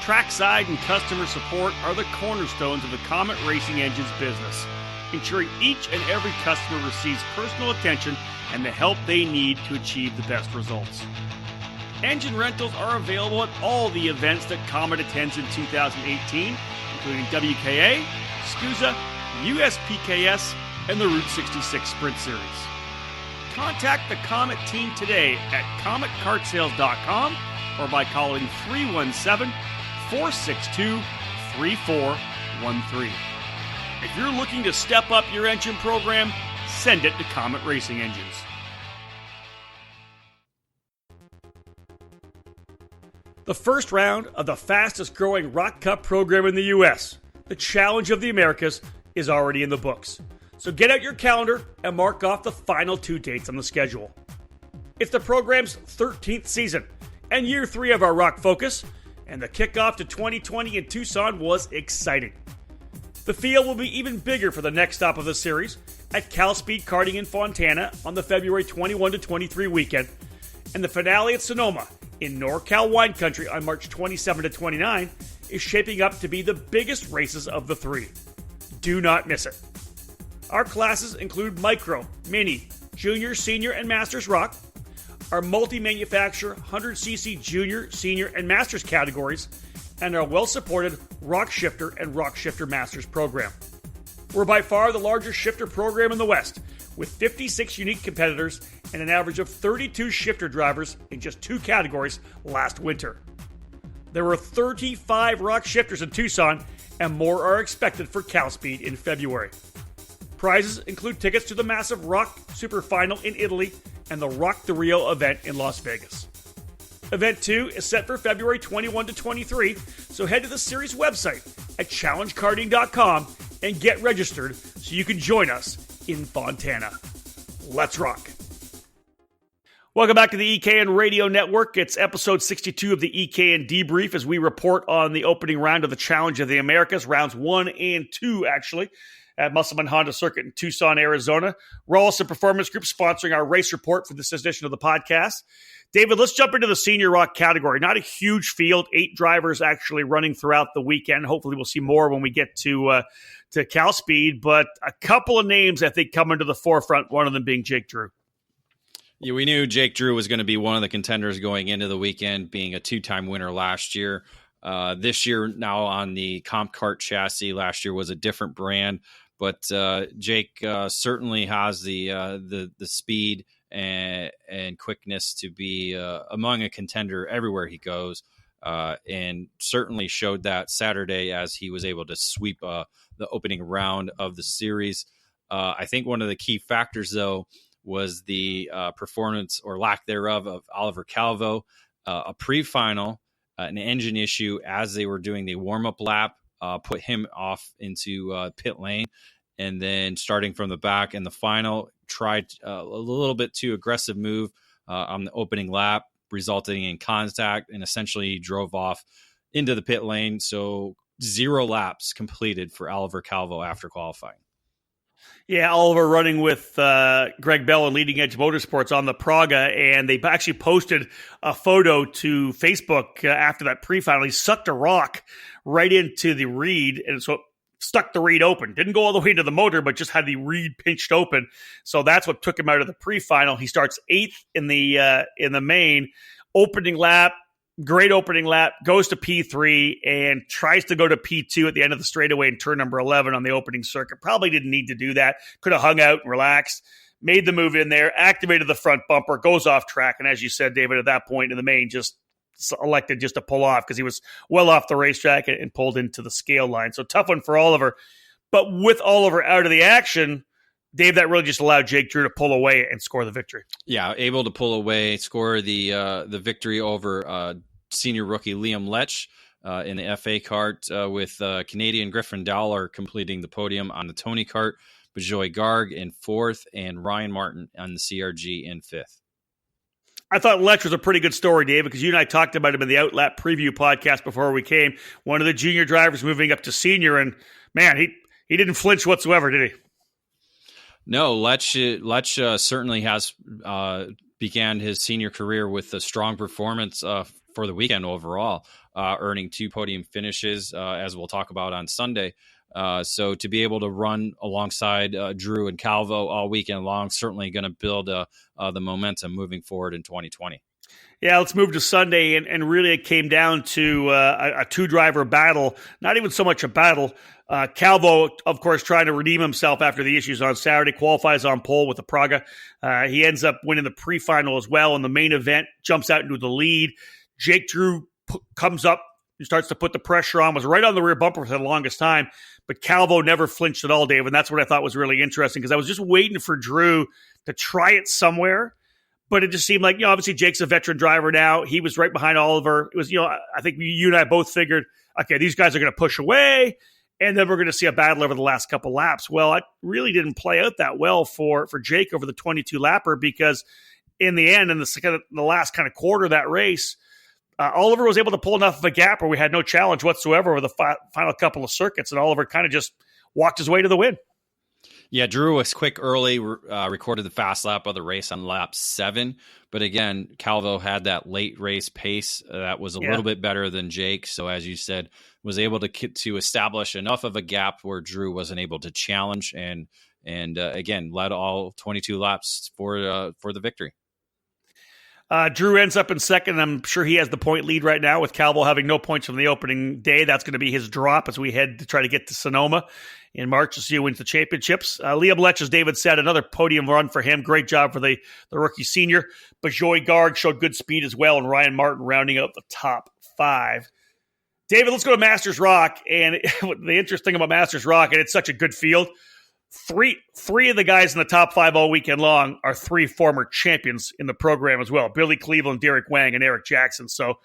[SPEAKER 1] Trackside and customer support are the cornerstones of the Comet Racing Engines business, ensuring each and every customer receives personal attention and the help they need to achieve the best results. Engine rentals are available at all the events that Comet attends in 2018, including WKA, SCUSA, USPKS, and the Route 66 Sprint Series. Contact the Comet team today at cometkartsales.com or by calling 317-462-3413. If you're looking to step up your engine program, send it to Comet Racing Engines. The first round of the fastest growing Rock Cup program in the U.S., the Challenge of the Americas, is already in the books. So get out your calendar and mark off the final 2 dates on the schedule. It's the program's 13th season and year 3 of our Rock Focus, and the kickoff to 2020 in Tucson was exciting. The field will be even bigger for the next stop of the series at Cal Speed Karting in Fontana on the February 21 to 23 weekend, and the finale at Sonoma in NorCal Wine Country on March 27 to 29 is shaping up to be the biggest races of the 3. Do not miss it. Our classes include Micro, Mini, Junior, Senior, and Masters Rock, our multi-manufacturer 100cc Junior, Senior, and Masters categories, and our well-supported Rock Shifter and Rock Shifter Masters program. We're by far the largest shifter program in the West, with 56 unique competitors and an average of 32 shifter drivers in just 2 categories last winter. There were 35 Rock Shifters in Tucson, and more are expected for Cal Speed in February. Prizes include tickets to the massive Rock Super Final in Italy and the Rock the Rio event in Las Vegas. Event 2 is set for February 21 to 23, so head to the series website at challengekarting.com and get registered so you can join us in Fontana. Let's rock! Welcome back to the EKN Radio Network. It's episode 62 of the EKN Debrief as we report on the opening round of the Challenge of the Americas, rounds 1 and 2, actually. at Musselman Honda Circuit in Tucson, Arizona. Rawlson Performance Group sponsoring our race report for this edition of the podcast. David, let's jump into the Senior Rock category. Not a huge field, 8 drivers actually running throughout the weekend. Hopefully we'll see more when we get to Cal Speed, but a couple of names I think come into the forefront, one of them being Jake Drew.
[SPEAKER 2] Yeah, we knew Jake Drew was going to be one of the contenders going into the weekend, being a 2-time winner last year. This year, now on the Comp Kart chassis. Last year was a different brand, but Jake certainly has the speed and quickness to be among a contender everywhere he goes, and certainly showed that Saturday as he was able to sweep the opening round of the series. I think one of the key factors, though, was the performance or lack thereof of Oliver Calvo. A pre-final, an engine issue as they were doing the warm-up lap put him off into pit lane, and then starting from the back in the final, tried a little bit too aggressive move on the opening lap, resulting in contact, and essentially drove off into the pit lane. So 0 laps completed for Oliver Calvo after qualifying.
[SPEAKER 1] Yeah, Oliver running with Greg Bell and Leading Edge Motorsports on the Praga, and they actually posted a photo to Facebook after that pre-final. He sucked a rock right into the reed, and so stuck the reed open. Didn't go all the way to the motor, but just had the reed pinched open. So that's what took him out of the pre-final. He starts 8th in the main opening lap. Great opening lap, goes to P3 and tries to go to P2 at the end of the straightaway in turn number 11 on the opening circuit. Probably didn't need to do that. Could have hung out and relaxed. Made the move in there, activated the front bumper, goes off track. And as you said, David, at that point in the main, just elected just to pull off because he was well off the racetrack and pulled into the scale line. So tough one for Oliver. But with Oliver out of the action, Dave, that really just allowed Jake Drew to pull away and score the victory.
[SPEAKER 2] Yeah, able to pull away, score the victory over senior rookie Liam Lech in the FA kart, with Canadian Griffin Dowler completing the podium on the Tony kart, Bajoy Garg in 4th, and Ryan Martin on the CRG in 5th.
[SPEAKER 1] I thought Lech was a pretty good story, Dave, because you and I talked about him in the Outlap preview podcast before we came. One of the junior drivers moving up to senior, and man, he didn't flinch whatsoever, did he?
[SPEAKER 2] No, Lech certainly has began his senior career with a strong performance for the weekend overall, earning 2 podium finishes, as we'll talk about on Sunday. So to be able to run alongside Drew and Calvo all weekend long, certainly going to build the momentum moving forward in 2020.
[SPEAKER 1] Yeah, let's move to Sunday, and really it came down to a 2-driver battle. Not even so much a battle. Calvo, of course, trying to redeem himself after the issues on Saturday, qualifies on pole with the Praga. He ends up winning the pre-final as well in the main event, jumps out into the lead. Jake Drew comes up, starts to put the pressure on, was right on the rear bumper for the longest time, but Calvo never flinched at all, Dave, and that's what I thought was really interesting, because I was just waiting for Drew to try it somewhere. But it just seemed like, obviously Jake's a veteran driver now. He was right behind Oliver. It was, I think you and I both figured, okay, these guys are going to push away, and then we're going to see a battle over the last couple laps. Well, it really didn't play out that well for Jake over the 22-lapper, because in the end, in the last kind of quarter of that race, Oliver was able to pull enough of a gap where we had no challenge whatsoever over the final couple of circuits, and Oliver kind of just walked his way to the win.
[SPEAKER 2] Yeah, Drew was quick early, recorded the fast lap of the race on lap 7. But again, Calvo had that late race pace that was a little bit better than Jake. So as you said, was able to establish enough of a gap where Drew wasn't able to challenge, and again, led all 22 laps for the victory.
[SPEAKER 1] Drew ends up in second. I'm sure he has the point lead right now with Calvo having no points from the opening day. That's going to be his drop as we head to try to get to Sonoma in March to see who wins the championships. Liam Lech, as David said, another podium run for him. Great job for the rookie senior. Bajoy Garg showed good speed as well, and Ryan Martin rounding out the top 5. David, let's go to Masters Rock. And the interesting thing about Masters Rock, and it's such a good field, Three of the guys in the top 5 all weekend long are 3 former champions in the program as well. Billy Cleveland, Derek Wang, and Eric Jackson. So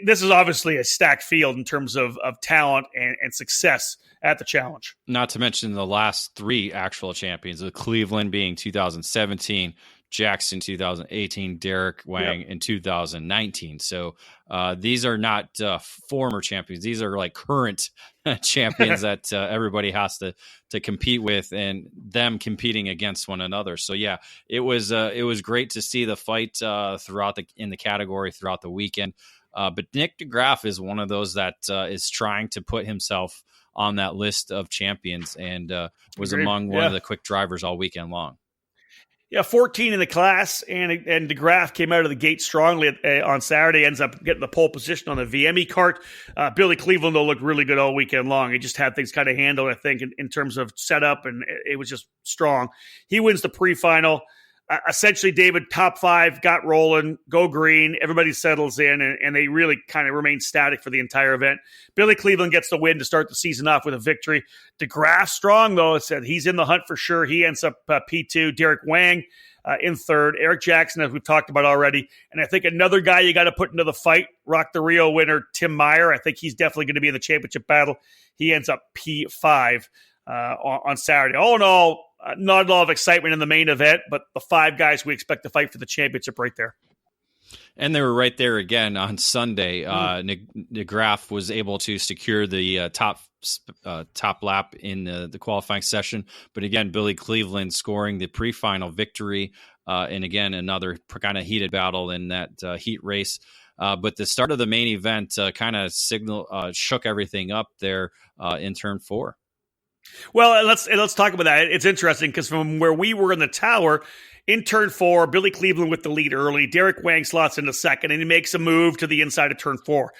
[SPEAKER 1] this is obviously a stacked field in terms of talent and success at the challenge.
[SPEAKER 2] Not to mention the last 3 actual champions, with Cleveland being 2017, Jackson 2018, Derek Wang in 2019. So these are not former champions. These are like current champions that everybody has to compete with, and them competing against one another. So yeah, it was great to see the fight in the category throughout the weekend. But Nick DeGraff is one of those that is trying to put himself on that list of champions, and was among one of the quick drivers all weekend long.
[SPEAKER 1] Yeah, 14 in the class, and DeGraff came out of the gate strongly on Saturday, ends up getting the pole position on the VME kart. Billy Cleveland, though, looked really good all weekend long. He just had things kind of handled, I think, in terms of setup, and it was just strong. He wins the pre-final. Essentially, David, top 5, got rolling, go green, everybody settles in, and they really kind of remain static for the entire event. Billy Cleveland gets the win to start the season off with a victory. DeGraff strong, though. It said he's in the hunt for sure. He ends up P2. Derek Wang in third. Eric Jackson, as we've talked about already. And I think another guy you got to put into the fight, Rock the Rio winner, Tim Meyer. I think he's definitely going to be in the championship battle. He ends up P5 on Saturday. All in all, not a lot of excitement in the main event, but the 5 guys we expect to fight for the championship right there.
[SPEAKER 2] And they were right there again on Sunday. DeGraff was able to secure the top lap in the qualifying session. But again, Billy Cleveland scoring the pre-final victory. And again, another kind of heated battle in that heat race. But the start of the main event kind of shook everything up there in turn 4.
[SPEAKER 1] Well, let's talk about that. It's interesting because from where we were in the tower, in turn 4, Billy Cleveland with the lead early. Derek Wang slots into second, and he makes a move to the inside of turn 4.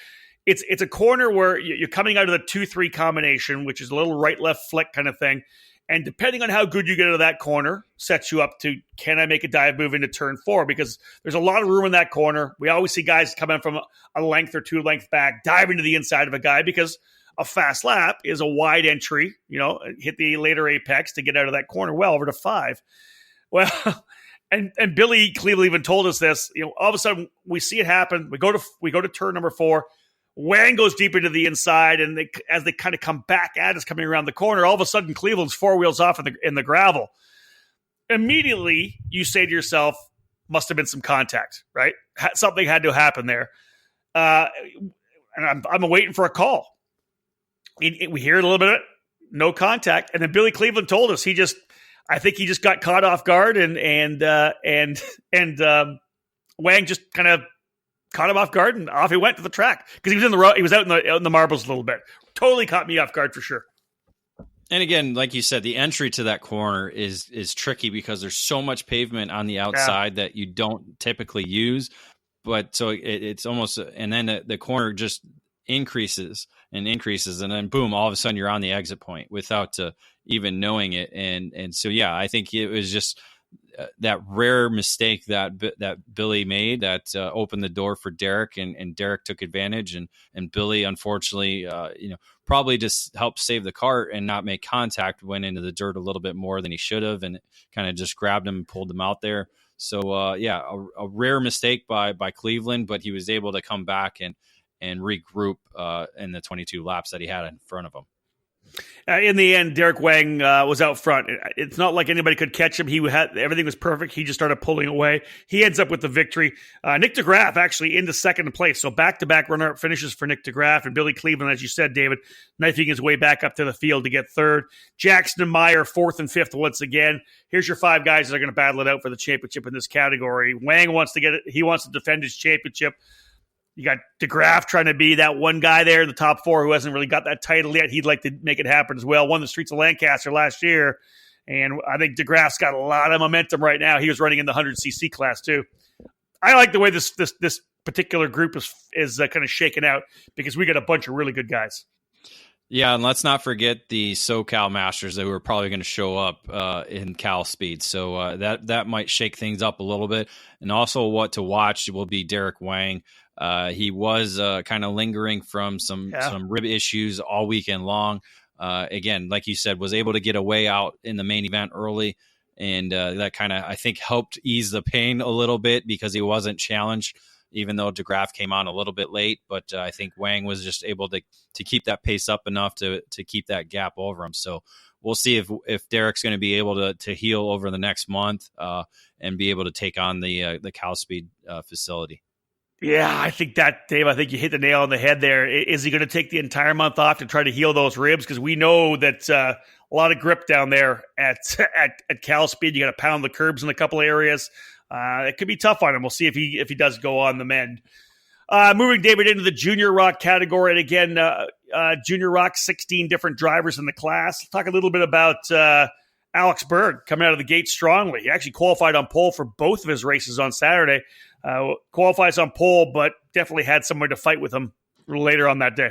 [SPEAKER 1] It's a corner where you're coming out of the 2-3 combination, which is a little right-left flick kind of thing. And depending on how good you get out of that corner, sets you up to, can I make a dive move into turn 4? Because there's a lot of room in that corner. We always see guys coming from a length or 2 length back, dive into the inside of a guy because a fast lap is a wide entry, hit the later apex to get out of that corner well over to 5. Well, and Billy Cleveland even told us this, all of a sudden we see it happen. We go to turn number 4. Wang goes deep into the inside, and as they kind of come back at us coming around the corner, all of a sudden Cleveland's 4 wheels off in the gravel. Immediately you say to yourself, must have been some contact, right? Something had to happen there. And I'm waiting for a call. We hear a little bit of it, no contact, and then Billy Cleveland told us I think he just got caught off guard, and Wang just kind of caught him off guard, and off he went to the track because he was out in the marbles a little bit. Totally caught me off guard for sure.
[SPEAKER 2] And again, like you said, the entry to that corner is tricky because there's so much pavement on the outside that you don't typically use. But so it's almost, and then the corner just increases, and then boom, all of a sudden you're on the exit point without even knowing it. And so, yeah, I think it was just that rare mistake that Billy made that opened the door for Derek, and Derek took advantage, and Billy, unfortunately, probably just helped save the cart and not make contact, went into the dirt a little bit more than he should have, and kind of just grabbed him and pulled him out there. So, a rare mistake by Cleveland, but he was able to come back and regroup in the 22 laps that he had in front of him.
[SPEAKER 1] In the end, Derek Wang was out front. It's not like anybody could catch him. Everything was perfect. He just started pulling away. He ends up with the victory. Nick DeGraff actually into second place. So back-to-back runner-up finishes for Nick DeGraff, and Billy Cleveland, as you said, David, knifing his way back up to the field to get third. Jackson and Meyer, 4th and 5th once again. Here's your 5 guys that are going to battle it out for the championship in this category. Wang wants to get it. He wants to defend his championship. You got DeGraff trying to be that one guy there in the top 4 who hasn't really got that title yet. He'd like to make it happen as well. Won the Streets of Lancaster last year, and I think DeGraff's got a lot of momentum right now. He was running in the 100cc class too. I like the way this particular group is kind of shaken out because we got a bunch of really good guys.
[SPEAKER 2] Yeah, and let's not forget the SoCal Masters that were probably going to show up in Cal Speed. So that might shake things up a little bit. And also what to watch will be Derek Wang. He was kind of lingering from some rib issues all weekend long. Again, like you said, was able to get away out in the main event early. And that kind of, I think, helped ease the pain a little bit because he wasn't challenged, even though DeGraff came on a little bit late. But I think Wang was just able to keep that pace up enough to keep that gap over him. So we'll see if Derek's going to be able to heal over the next month and be able to take on the Cal Speed facility.
[SPEAKER 1] Yeah, I think that, Dave, I think you hit the nail on the head there. Is he going to take the entire month off to try to heal those ribs? Because we know that a lot of grip down there at Cal Speed. You got to pound the curbs in a couple of areas. It could be tough on him. We'll see if he does go on the mend. Moving David into the Junior Rock category. And again, Junior Rock, 16 different drivers in the class. Let's talk a little bit about Alex Berg coming out of the gate strongly. He actually qualified on pole for both of his races on Saturday. Qualifies on pole, but definitely had somewhere to fight with him later on that day.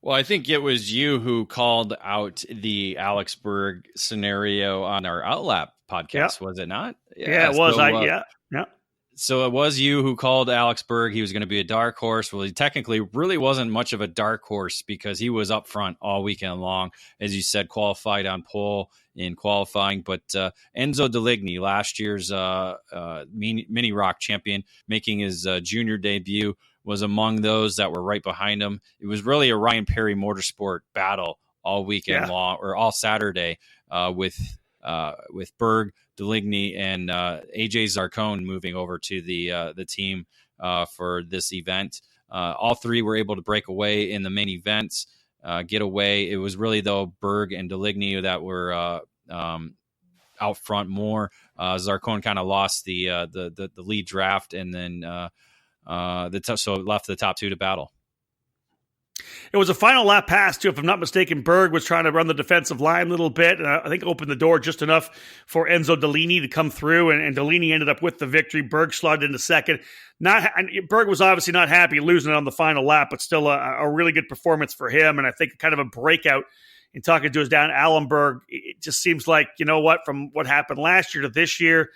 [SPEAKER 2] Well, I think it was you who called out the Alex Berg scenario on our Outlap podcast, was it not?
[SPEAKER 1] Yeah, it was. Yeah.
[SPEAKER 2] So it was you who called Alex Berg. He was going to be a dark horse. Well, he technically really wasn't much of a dark horse because he was up front all weekend long. As you said, qualified on pole in qualifying. But Enzo Deligny, last year's mini rock champion, making his junior debut, was among those that were right behind him. It was really a Ryan Perry Motorsport battle all weekend long, or all Saturday, with Berg, Deligny, and AJ Zarcone moving over to the team for this event. All three were able to break away in the main events, get away. It was really, though, Berg and Deligny that were out front more. Zarcone kind of lost the lead draft, and then so it left the top two to battle.
[SPEAKER 1] It was a final lap pass, too. If I'm not mistaken, Berg was trying to run the defensive line a little bit, and I think opened the door just enough for Enzo Deligny to come through, and Deligny ended up with the victory. Berg slotted into second. Berg was obviously not happy losing it on the final lap, but still a really good performance for him, and I think kind of a breakout. In talking to his dad, Alan Berg, it just seems like, you know what, from what happened last year to this year,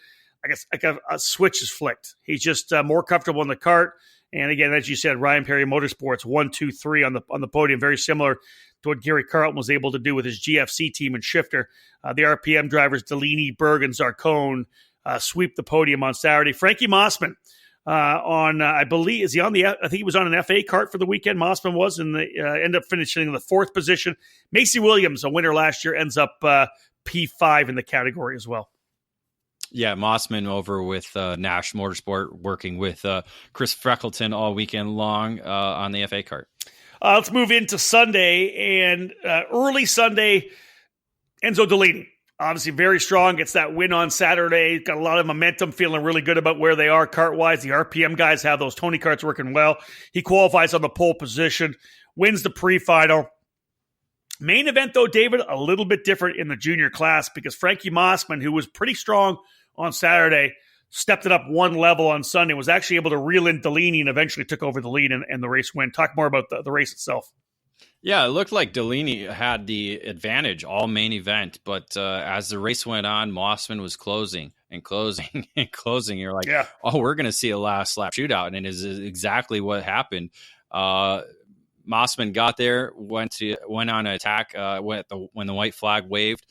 [SPEAKER 1] I guess like a switch is flicked. He's just more comfortable in the kart. And again, as you said, Ryan Perry Motorsports 1, 2, 3 on the podium, very similar to what Gary Carlton was able to do with his GFC team and shifter. The RPM drivers Deligny, Berg, and Zarcone sweep the podium on Saturday. Frankie Mossman I believe, is he on I think he was on an FA kart for the weekend. Mossman was, and ended up finishing in the fourth position. Macy Williams, a winner last year, ends up P5 in the category as well.
[SPEAKER 2] Yeah, Mossman over with Nash Motorsport, working with Chris Freckleton all weekend long on the FA kart.
[SPEAKER 1] Let's move into Sunday, and early Sunday, Enzo Deligny, obviously very strong, gets that win on Saturday, got a lot of momentum, feeling really good about where they are kart-wise. The RPM guys have those Tony karts working well. He qualifies on the pole position, wins the pre-final. Main event, though, David, a little bit different in the junior class because Frankie Mossman, who was pretty strong on Saturday, stepped it up one level on Sunday, was actually able to reel in Deligny and eventually took over the lead and the race win. Talk more about the race itself.
[SPEAKER 2] Yeah, it looked like Deligny had the advantage all main event, but as the race went on, Mossman was closing and closing and closing. You're like, oh, we're going to see a last lap shootout, and it is exactly what happened. Mossman got there, went on an attack when the white flag waved.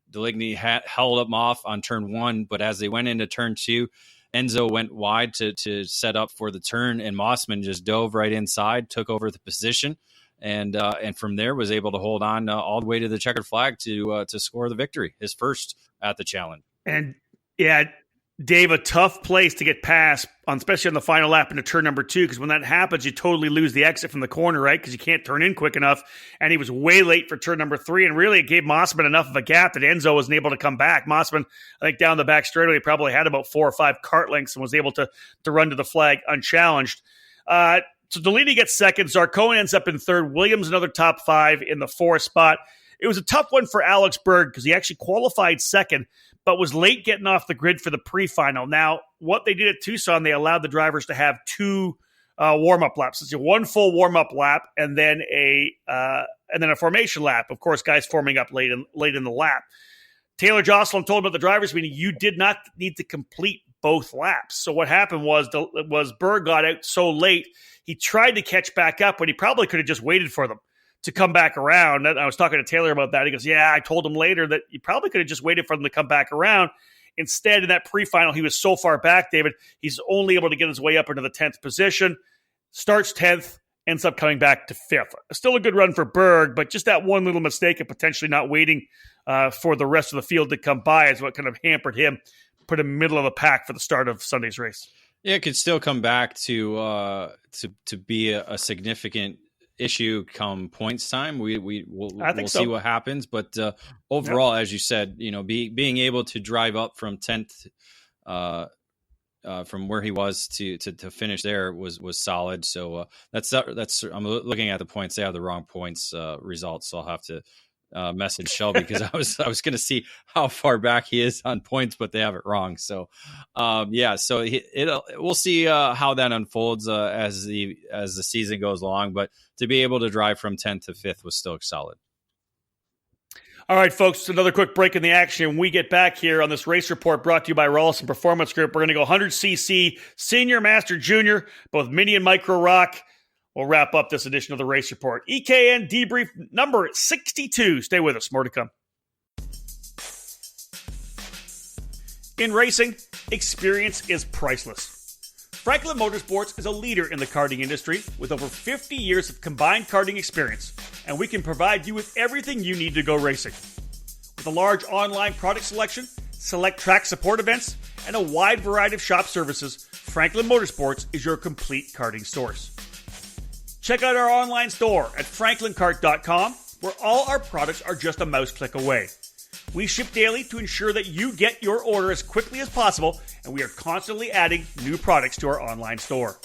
[SPEAKER 2] Deligny held him off on turn one, but as they went into turn two, Enzo went wide to set up for the turn, and Mossman just dove right inside, took over the position, and from there was able to hold on all the way to the checkered flag to score the victory, his first at the challenge.
[SPEAKER 1] And yeah, Dave, a tough place to get past, especially on the final lap into turn number two, because when that happens, you totally lose the exit from the corner, right? Because you can't turn in quick enough. And he was way late for turn number three, and really it gave Mossman enough of a gap that Enzo wasn't able to come back. Mossman, I think down the back straightaway, probably had about 4 or 5 kart lengths and was able to run to the flag unchallenged. So Deligny gets second. Zarcone ends up in third. Williams another top 5 in the 4th spot. It was a tough one for Alex Berg because he actually qualified second, but was late getting off the grid for the pre-final. Now, what they did at Tucson, they allowed the drivers to have 2 warm-up laps. It's one full warm-up lap and then a formation lap. Of course, guys forming up late in the lap. Taylor Jocelyn told about the drivers meeting, you did not need to complete both laps. So what happened was Berg got out so late, he tried to catch back up, but he probably could have just waited for them to come back around. I was talking to Taylor about that. He goes, yeah, I told him later that you probably could have just waited for them to come back around. Instead, in that pre-final, he was so far back, David, he's only able to get his way up into the 10th position, starts 10th, ends up coming back to 5th. Still a good run for Berg, but just that one little mistake of potentially not waiting for the rest of the field to come by is what kind of hampered him, put him middle of the pack for the start of Sunday's race.
[SPEAKER 2] Yeah, it could still come back to be a significant issue come points time. We'll see what happens, but overall, as you said, being able to drive up from 10th from where he was to finish there was solid. So that's I'm looking at the points. They have the wrong points results, so I'll have to message Shelby because I was going to see how far back he is on points, but they have it wrong. So so we'll see how that unfolds as the season goes along. But to be able to drive from 10th to 5th was still solid.
[SPEAKER 1] All right, folks, another quick break in the action. When we get back here on this race report brought to you by Rawlson Performance Group, we're going to go 100cc, Senior, Master, Junior, both mini and micro rock. We'll wrap up this edition of the race report. EKN Debrief number 62. Stay with us. More to come. In racing, experience is priceless. Franklin Motorsports is a leader in the karting industry with over 50 years of combined karting experience, and we can provide you with everything you need to go racing. With a large online product selection, select track support events, and a wide variety of shop services, Franklin Motorsports is your complete karting source. Check out our online store at franklinkart.com, where all our products are just a mouse click away. We ship daily to ensure that you get your order as quickly as possible, and we are constantly adding new products to our online store.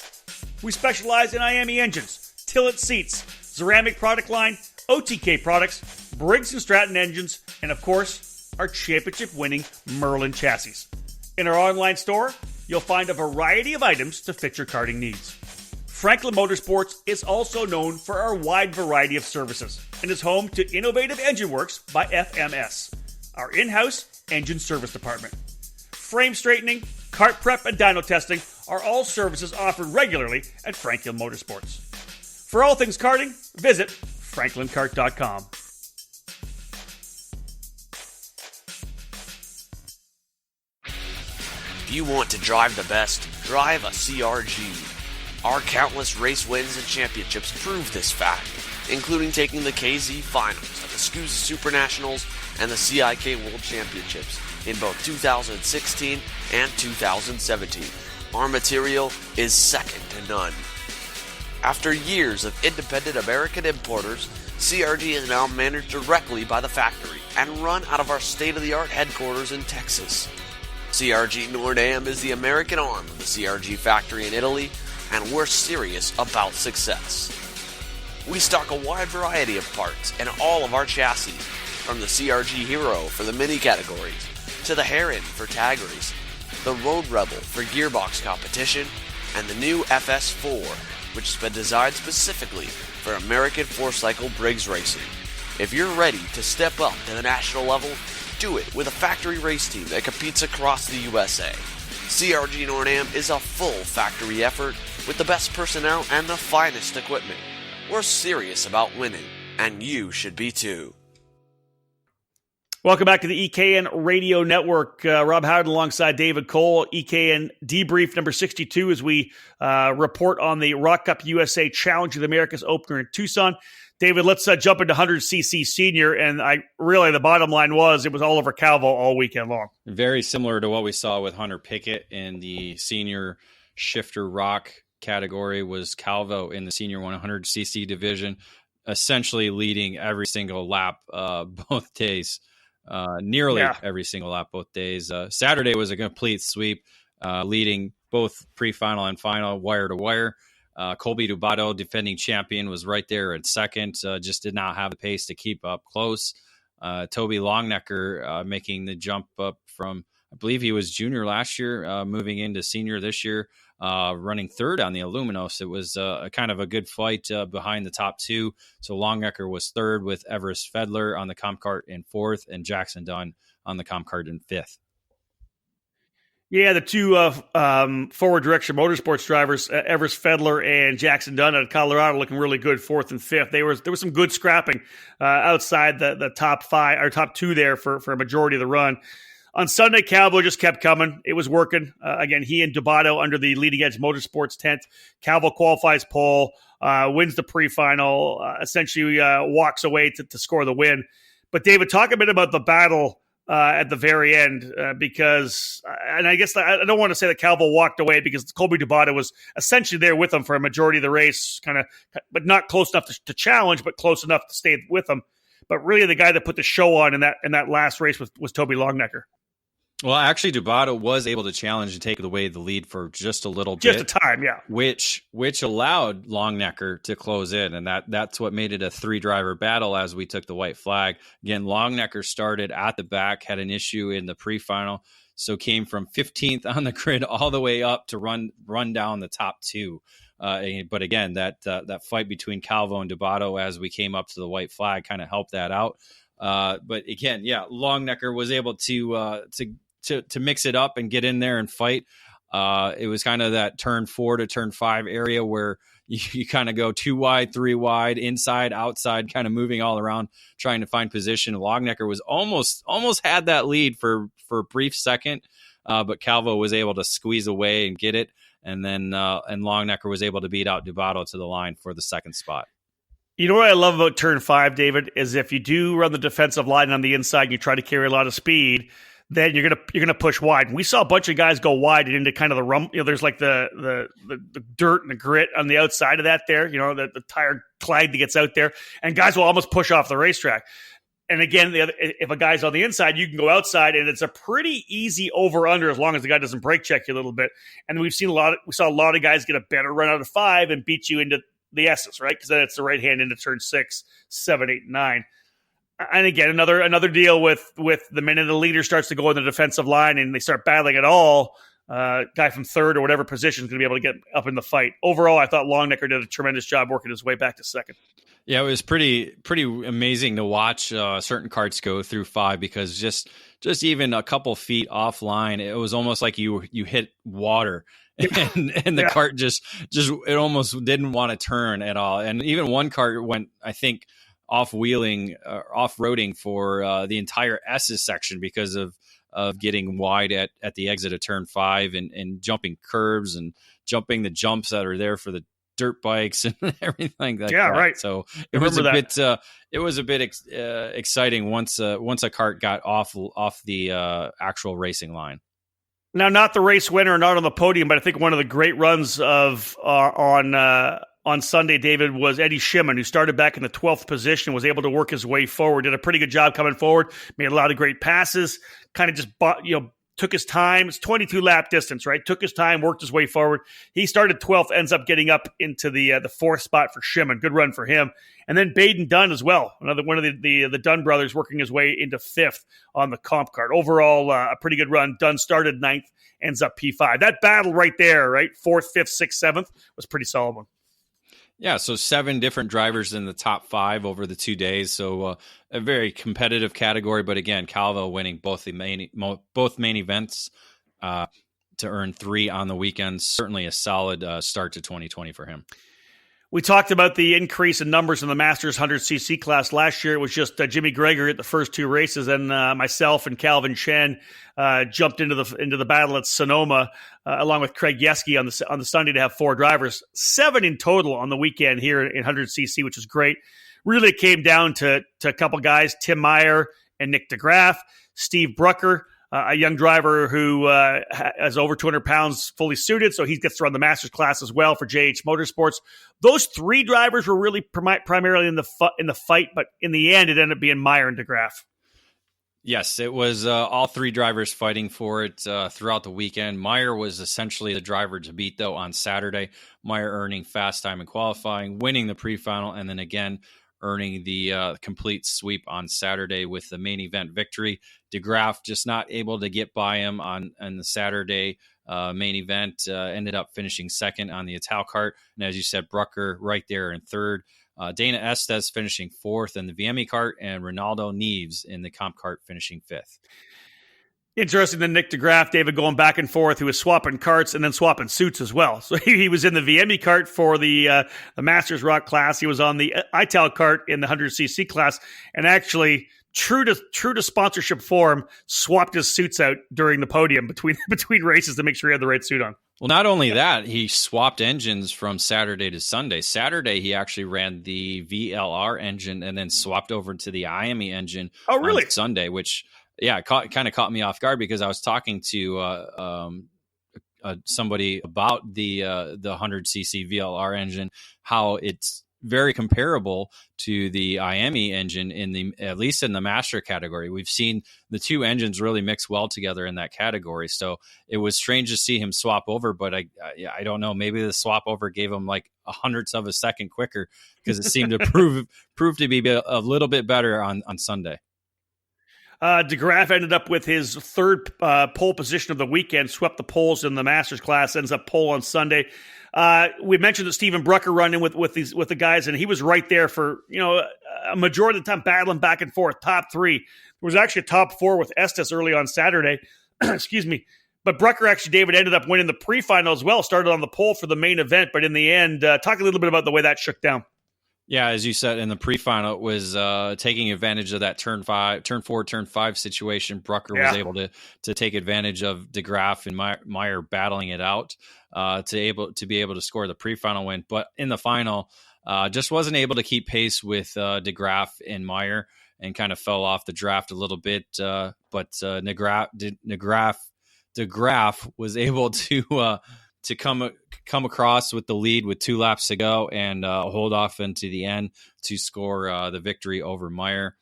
[SPEAKER 1] We specialize in IAME engines, Tillett seats, ceramic product line, OTK products, Briggs & Stratton engines, and of course, our championship-winning Merlin chassis. In our online store, you'll find a variety of items to fit your karting needs. Franklin Motorsports is also known for our wide variety of services and is home to Innovative Engine Works by FMS, our in-house engine service department. Frame straightening, kart prep, and dyno testing are all services offered regularly at Franklin Motorsports. For all things karting, visit franklinkart.com.
[SPEAKER 3] If you want to drive the best, drive a CRG. Our countless race wins and championships prove this fact, including taking the KZ Finals at the SCUSA Super Nationals and the CIK World Championships in both 2016 and 2017. Our material is second to none. After years of independent American importers, CRG is now managed directly by the factory and run out of our state-of-the-art headquarters in Texas. CRG Nordam is the American arm of the CRG factory in Italy, and we're serious about success. We stock a wide variety of parts in all of our chassis, from the CRG Hero for the mini categories, to the Heron for tag racing, the Road Rebel for gearbox competition, and the new FS4, which has been designed specifically for American 4-cycle Briggs racing. If you're ready to step up to the national level, do it with a factory race team that competes across the USA. CRG Nordam is a full factory effort with the best personnel and the finest equipment. We're serious about winning, and you should be too.
[SPEAKER 1] Welcome back to the EKN Radio Network. Rob Howard alongside David Cole, EKN Debrief number 62 as we report on the Rock Cup USA Challenge of the Americas opener in Tucson. David, let's jump into 100cc Senior, and the bottom line was it was Oliver Calvo all weekend long.
[SPEAKER 2] Very similar to what we saw with Hunter Pickett in the Senior Shifter Rock category. Was Calvo in the Senior 100cc division, essentially leading every single lap both days. Nearly every single lap both days. Saturday was a complete sweep, leading both pre-final and final wire to wire. Colby Dubato, defending champion, was right there in second, just did not have the pace to keep up close. Toby Longnecker making the jump up from, I believe he was junior last year, moving into senior this year, running third on the Aluminos. It was a kind of a good fight behind the top two. So Longnecker was third with Everest Fedler on the comp cart in fourth and Jackson Dunn on the comp cart in fifth.
[SPEAKER 1] Yeah, the two forward direction motorsports drivers, Everest Fedler and Jackson Dunn out of Colorado, looking really good, fourth and fifth. There was some good scrapping outside the top five or top two there for a majority of the run. On Sunday, Calvo just kept coming. It was working. Again, he and Dubato under the Leading Edge Motorsports tent. Calvo qualifies pole, wins the pre-final, essentially walks away to score the win. But David, talk a bit about the battle at the very end, because, and I guess I don't want to say that Calvo walked away, because Colby Dubato was essentially there with him for a majority of the race, kind of, but not close enough to challenge, but close enough to stay with him. But really, the guy that put the show on in that last race was Toby Longnecker.
[SPEAKER 2] Well, actually, Dubato was able to challenge and take away the lead for just a little bit.
[SPEAKER 1] Just a time, yeah.
[SPEAKER 2] Which allowed Longnecker to close in, and that's what made it a 3-driver battle as we took the white flag. Again, Longnecker started at the back, had an issue in the pre-final, so came from 15th on the grid all the way up to run down the top 2. But again, that fight between Calvo and Dubato as we came up to the white flag kind of helped that out. But again, yeah, Longnecker was able to mix it up and get in there and fight. It was kind of that turn 4 to turn 5 area where you kind of go 2 wide, 3 wide, inside, outside, kind of moving all around, trying to find position. Longnecker was almost had that lead for a brief second, but Calvo was able to squeeze away and get it. And then and Longnecker was able to beat out Dubato to the line for the second spot.
[SPEAKER 1] You know what I love about turn 5, David, is if you do run the defensive line on the inside and you try to carry a lot of speed, then you're gonna push wide. And we saw a bunch of guys go wide and into kind of the rum. There's like the dirt and the grit on the outside of that there. The tire clag that gets out there, and guys will almost push off the racetrack. And again, if a guy's on the inside, you can go outside, and it's a pretty easy over/under as long as the guy doesn't brake check you a little bit. And we saw a lot of guys get a better run out of 5 and beat you into the S's, right? Because then it's the right hand into turn 6, 7, 8, 9. And again, another deal with the minute the leader starts to go in the defensive line and they start battling at all, guy from 3rd or whatever position is going to be able to get up in the fight. Overall, I thought Longnecker did a tremendous job working his way back to 2nd.
[SPEAKER 2] Yeah, it was pretty amazing to watch certain carts go through 5, because just even a couple feet offline, it was almost like you hit water. And the cart just it almost didn't want to turn at all. And even one cart went, I think, off-wheeling, off-roading for the entire S's section because of getting wide at the exit of turn 5 and jumping curves and jumping the jumps that are there for the dirt bikes and everything like that.
[SPEAKER 1] Yeah, right.
[SPEAKER 2] So it was a bit exciting once a cart got off the actual racing line.
[SPEAKER 1] Now, not the race winner, not on the podium, but I think one of the great runs of on Sunday, David, was Eddie Shimon, who started back in the 12th position, was able to work his way forward, did a pretty good job coming forward, made a lot of great passes, kind of just took his time. It's 22-lap distance, right? Took his time, worked his way forward. He started 12th, ends up getting up into the 4th spot for Shimon. Good run for him. And then Baden Dunn as well, another one of the Dunn brothers, working his way into 5th on the comp card. Overall, a pretty good run. Dunn started 9th, ends up P5. That battle right there, right? 4th, 5th, 6th, 7th was a pretty solid one.
[SPEAKER 2] Yeah, so 7 different drivers in the top 5 over the 2 days. So a very competitive category. But again, Calvo winning both main events to earn 3 on the weekend. Certainly a solid start to 2020 for him.
[SPEAKER 1] We talked about the increase in numbers in the Masters 100cc class. Last year, it was just Jimmy Gregory at the first 2 races, and myself and Calvin Chen jumped into the battle at Sonoma, along with Craig Yeske on the Sunday to have 4 drivers, 7 in total on the weekend here in 100cc, which is great. Really, it came down to a couple guys, Tim Meyer and Nick DeGraff, Steve Brucker, a young driver who has over 200 pounds fully suited, so he gets to run the Masters class as well for JH Motorsports. Those 3 drivers were really primarily in the fight, but in the end, it ended up being Meyer and DeGraff.
[SPEAKER 2] Yes, it was all 3 drivers fighting for it throughout the weekend. Meyer was essentially the driver to beat, though, on Saturday. Meyer earning fast time in qualifying, winning the pre-final, and then again earning the complete sweep on Saturday with the main event victory. DeGraff just not able to get by him on the Saturday main event, ended up finishing 2nd on the Ital cart. And as you said, Brucker right there in 3rd. Dana Estes finishing 4th in the VME cart, and Ronaldo Neves in the comp cart finishing 5th.
[SPEAKER 1] Interesting that Nick DeGraff, David, going back and forth. He was swapping carts and then swapping suits as well. So he was in the VME cart for the Masters Rock class. He was on the ITAL cart in the 100cc class, and actually, true to sponsorship form, swapped his suits out during the podium between races to make sure he had the right suit on.
[SPEAKER 2] Well, not only that, he swapped engines from Saturday to Sunday. Saturday, he actually ran the VLR engine and then swapped over to the IME engine.
[SPEAKER 1] Oh, really?
[SPEAKER 2] On Sunday, which kind of caught me off guard because I was talking to somebody about the 100cc VLR engine, how it's very comparable to the IME engine at least in the master category. We've seen the two engines really mix well together in that category. So it was strange to see him swap over, but I don't know. Maybe the swap over gave him like a hundredths of a second quicker because it seemed to prove to be a little bit better on Sunday.
[SPEAKER 1] DeGraff ended up with his third pole position of the weekend, swept the poles in the Masters class, ends up pole on Sunday. We mentioned that Stephen Brucker run in with the guys, and he was right there for a majority of the time battling back and forth, top three. There was actually a top four with Estes early on Saturday. Excuse me. But Brucker actually, David, ended up winning the pre-final as well, started on the pole for the main event, but in the end, talk a little bit about the way that shook down.
[SPEAKER 2] Yeah, as you said in the pre-final, it was taking advantage of that turn 4, turn 5 situation. Brucker was able to take advantage of DeGraff and Meyer battling it out to be able to score the pre-final win. But in the final, just wasn't able to keep pace with DeGraff and Meyer and kind of fell off the draft a little bit. But DeGraff was able to come across with the lead with 2 laps to go and hold off into the end to score the victory over Meyer.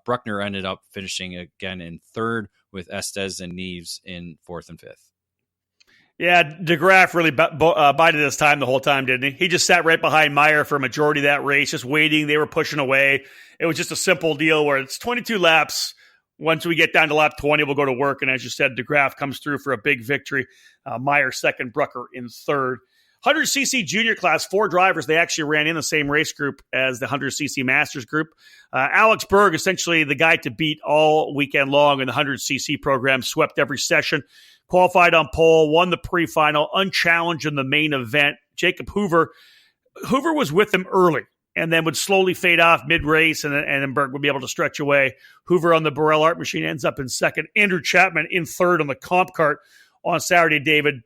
[SPEAKER 2] Bruckner ended up finishing again in third with Estes and Neves in fourth and fifth.
[SPEAKER 1] Yeah, DeGraff really bided his time the whole time, didn't he? He just sat right behind Meyer for a majority of that race, just waiting. They were pushing away. It was just a simple deal where it's 22 laps. Once we get down to lap 20, we'll go to work. And as you said, DeGraff comes through for a big victory. Meyer second, Brucker in third. 100cc junior class, 4 drivers. They actually ran in the same race group as the 100cc Masters group. Alex Berg, essentially the guy to beat all weekend long in the 100cc program, swept every session, qualified on pole, won the pre-final, unchallenged in the main event. Jacob Hoover was with him early, and then would slowly fade off mid-race, and then Berg would be able to stretch away. Hoover on the Burrell Art Machine ends up in second. Andrew Chapman in third on the comp cart on Saturday, David.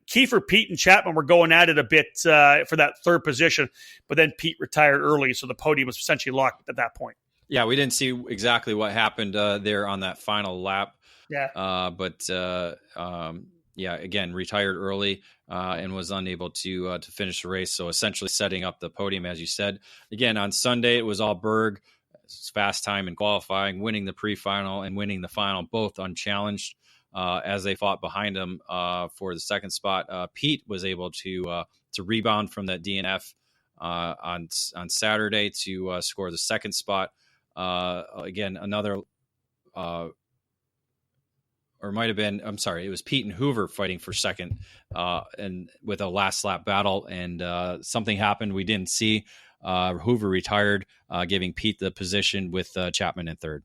[SPEAKER 1] Kiefer, Pete, and Chapman were going at it a bit for that third position, but then Pete retired early, so the podium was essentially locked at that point.
[SPEAKER 2] Yeah, we didn't see exactly what happened there on that final lap.
[SPEAKER 1] Yeah.
[SPEAKER 2] Again, retired early and was unable to finish the race. So essentially setting up the podium, as you said. Again, on Sunday, it was all Berg, fast time in qualifying, winning the pre-final and winning the final, both unchallenged as they fought behind him for the second spot. Pete was able to rebound from that DNF on Saturday to score the second spot. Again, another... or might have been, I'm sorry, it was Pete and Hoover fighting for second and with a last lap battle, and something happened we didn't see. Hoover retired, giving Pete the position with Chapman in third.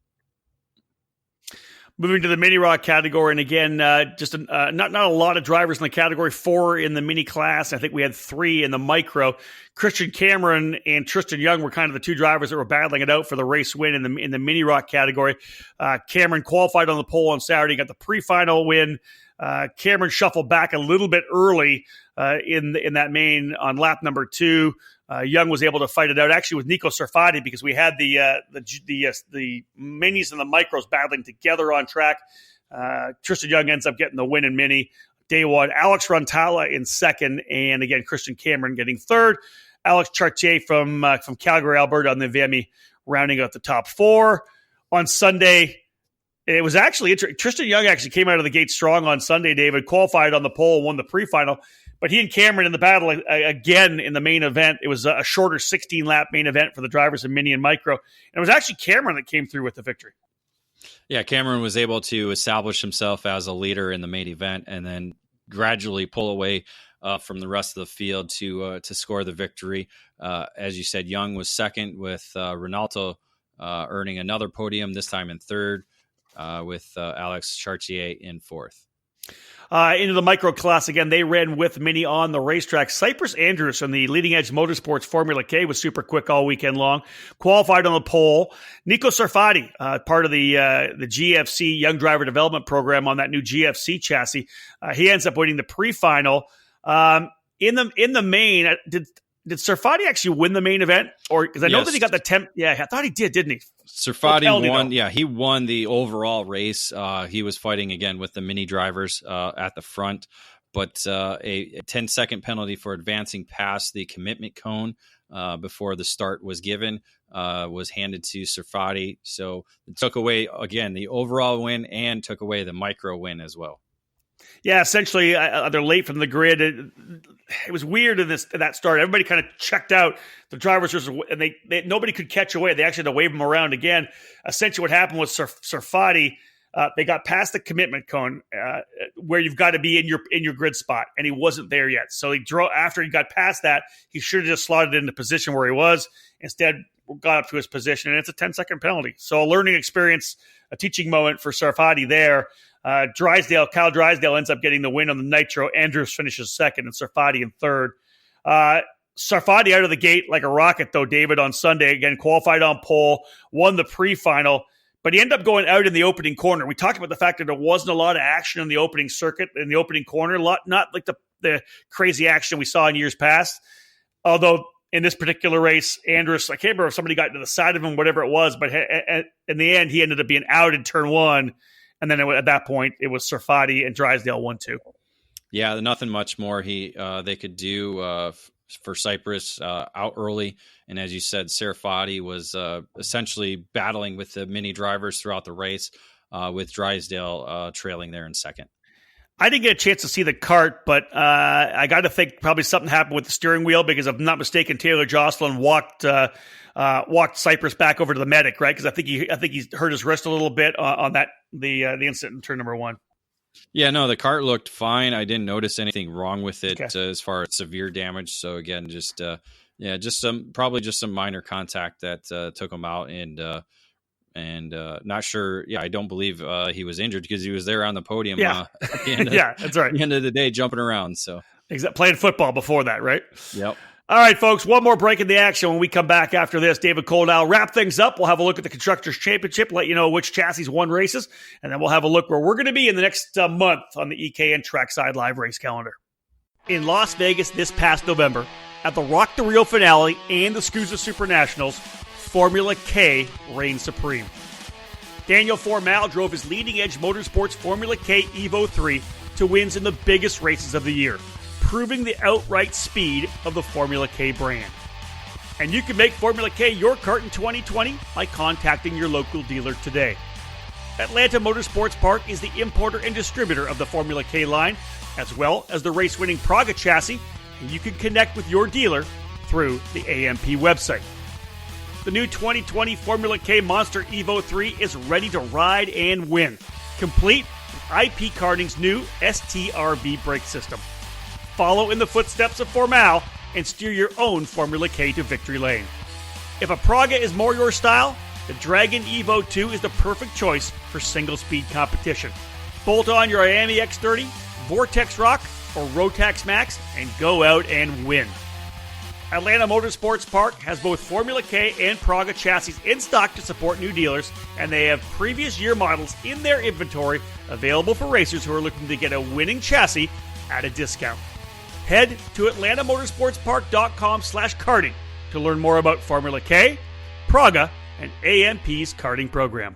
[SPEAKER 1] Moving to the mini rock category, and again, not a lot of drivers in the category. 4 in the mini class. I think we had 3 in the micro. Christian Cameron and Tristan Young were kind of the 2 drivers that were battling it out for the race win in the mini rock category. Cameron qualified on the pole on Saturday, got the pre-final win. Cameron shuffled back a little bit early in that main on lap number 2. Young was able to fight it out actually with Nico Sarfati because we had the minis and the micros battling together on track. Tristan Young ends up getting the win in mini. Day 1, Alex Rantala in second, and again, Christian Cameron getting third. Alex Chartier from Calgary, Alberta on the VME rounding out the top 4. On Sunday, it was actually interesting. Tristan Young actually came out of the gate strong on Sunday, David, qualified on the pole and won the pre-final. But he and Cameron in the battle again in the main event. It was a shorter 16-lap main event for the drivers in mini and micro. And it was actually Cameron that came through with the victory.
[SPEAKER 2] Yeah, Cameron was able to establish himself as a leader in the main event and then gradually pull away from the rest of the field to score the victory. As you said, Young was second with Ronaldo earning another podium, this time in third. with Alex Chartier in fourth.
[SPEAKER 1] Into the micro class again, they ran with Mini on the racetrack. Cypress Andrews from the Leading Edge Motorsports Formula K was super quick all weekend long. Qualified on the pole. Nico Sarfati, part of the GFC Young Driver Development Program on that new GFC chassis. He ends up winning the pre-final. In the main, did Sarfati actually win the main event? Or because I know that he got the 10. Yeah, I thought he didn't he?
[SPEAKER 2] Sarfati won. Yeah, he won the overall race. He was fighting again with the Mini drivers at the front, but a 10-second penalty for advancing past the commitment cone before the start was given was handed to Sarfati. So it took away again the overall win and took away the micro win as well.
[SPEAKER 1] Yeah, essentially, they're late from the grid. It was weird in that start. Everybody kind of checked out. The drivers and they nobody could catch away. They actually had to wave them around again. Essentially, what happened was Sarfati. They got past the commitment cone where you've got to be in your grid spot, and he wasn't there yet. So he drove after he got past that. He should have just slotted into position where he was. Instead, got up to his position, and it's a 10-second penalty. So a learning experience, a teaching moment for Sarfati there. Kyle Drysdale ends up getting the win on the Nitro. Andrews finishes second and Sarfati in third. Sarfati out of the gate like a rocket, though, David, on Sunday. Again, qualified on pole, won the pre-final, but he ended up going out in the opening corner. We talked about the fact that there wasn't a lot of action in the opening circuit, in the opening corner, not like the crazy action we saw in years past. Although in this particular race, Andrews, I can't remember if somebody got to the side of him, whatever it was, but in the end, he ended up being out in turn one. And then at that point, it was Sarfati and Drysdale 1-2.
[SPEAKER 2] Yeah, nothing much more they could do for Cyprus out early. And as you said, Sarfati was essentially battling with the Mini drivers throughout the race, with Drysdale trailing there in second.
[SPEAKER 1] I didn't get a chance to see the kart, but I got to think probably something happened with the steering wheel because, if I'm not mistaken, Taylor Jocelyn walked Cypress back over to the medic, right? Because I think he hurt his wrist a little bit on the incident in turn number one.
[SPEAKER 2] Yeah, no, the kart looked fine. I didn't notice anything wrong with it as far as severe damage. So again, just some minor contact that took him out, and not sure. Yeah, I don't believe he was injured because he was there on the podium.
[SPEAKER 1] Yeah,
[SPEAKER 2] at the end
[SPEAKER 1] that's right.
[SPEAKER 2] At the end of the day, jumping around. So
[SPEAKER 1] playing football before that, right?
[SPEAKER 2] Yep.
[SPEAKER 1] All right, folks, one more break in the action. When we come back after this, David Cole and I'll wrap things up. We'll have a look at the Constructors' Championship, let you know which chassis won races, and then we'll have a look where we're going to be in the next month on the EKN Trackside Live race calendar. In Las Vegas this past November, at the Rock the Rio finale and the SCUSA Super Nationals, Formula K reigned supreme. Daniel Formal drove his Leading Edge Motorsports Formula K Evo 3 to wins in the biggest races of the year, proving the outright speed of the Formula K brand. And you can make Formula K your kart in 2020 by contacting your local dealer today. Atlanta Motorsports Park is the importer and distributor of the Formula K line, as well as the race-winning Praga chassis, and you can connect with your dealer through the AMP website. The new 2020 Formula K Monster Evo 3 is ready to ride and win, complete with IP Karting's new STRB brake system. Follow in the footsteps of Formal and steer your own Formula K to victory lane. If a Praga is more your style, the Dragon Evo 2 is the perfect choice for single-speed competition. Bolt on your Miami X30, Vortex Rock, or Rotax Max and go out and win. Atlanta Motorsports Park has both Formula K and Praga chassis in stock to support new dealers, and they have previous year models in their inventory available for racers who are looking to get a winning chassis at a discount. Head to atlantamotorsportspark.com/karting to learn more about Formula K, Praga, and AMP's karting program.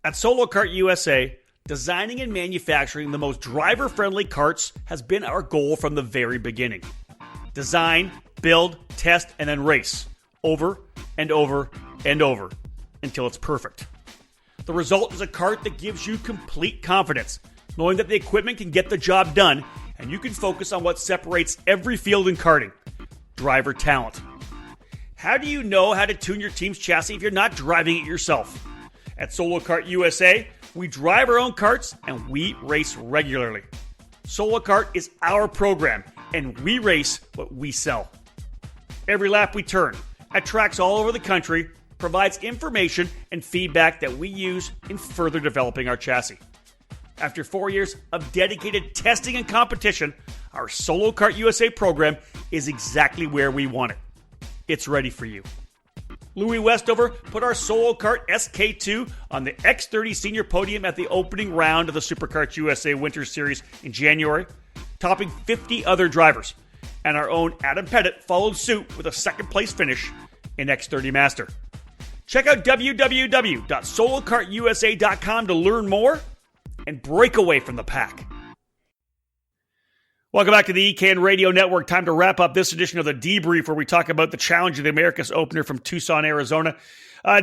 [SPEAKER 1] At Solo Kart USA, designing and manufacturing the most driver-friendly karts has been our goal from the very beginning. Design, build, test, and then race. Over and over and over until it's perfect. The result is a kart that gives you complete confidence, knowing that the equipment can get the job done, and you can focus on what separates every field in karting: driver talent. How do you know how to tune your team's chassis if you're not driving it yourself? At Solo Kart USA, we drive our own karts and we race regularly. Solo Kart is our program, and we race what we sell. Every lap we turn, at tracks all over the country, provides information and feedback that we use in further developing our chassis. After 4 years of dedicated testing and competition, our Solo Kart USA program is exactly where we want it. It's ready for you. Louis Westover put our Solo Kart SK2 on the X30 Senior podium at the opening round of the SuperKarts USA Winter Series in January, topping 50 other drivers. And our own Adam Pettit followed suit with a second-place finish in X30 Master. Check out www.solokartusa.com to learn more and break away from the pack. Welcome back to the EKN Radio Network. Time to wrap up this edition of the Debrief, where we talk about the Challenge of the Americas opener from Tucson, Arizona.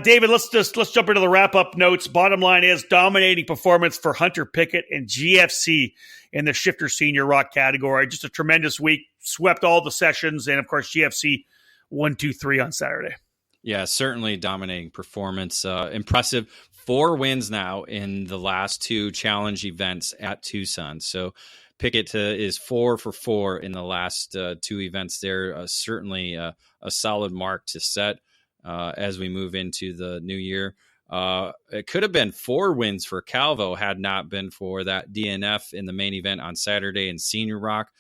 [SPEAKER 1] David, let's jump into the wrap-up notes. Bottom line is dominating performance for Hunter Pickett and GFC in the Shifter Senior Rock category. Just a tremendous week. Swept all the sessions, and of course GFC 1-2-3 on Saturday.
[SPEAKER 2] Yeah, certainly dominating performance. Impressive. 4 wins now in the last 2 challenge events at Tucson. So Pickett is 4 for 4 in the last 2 events there. Certainly a solid mark to set as we move into the new year. It could have been 4 wins for Calvo had not been for that DNF in the main event on Saturday in Senior Rock.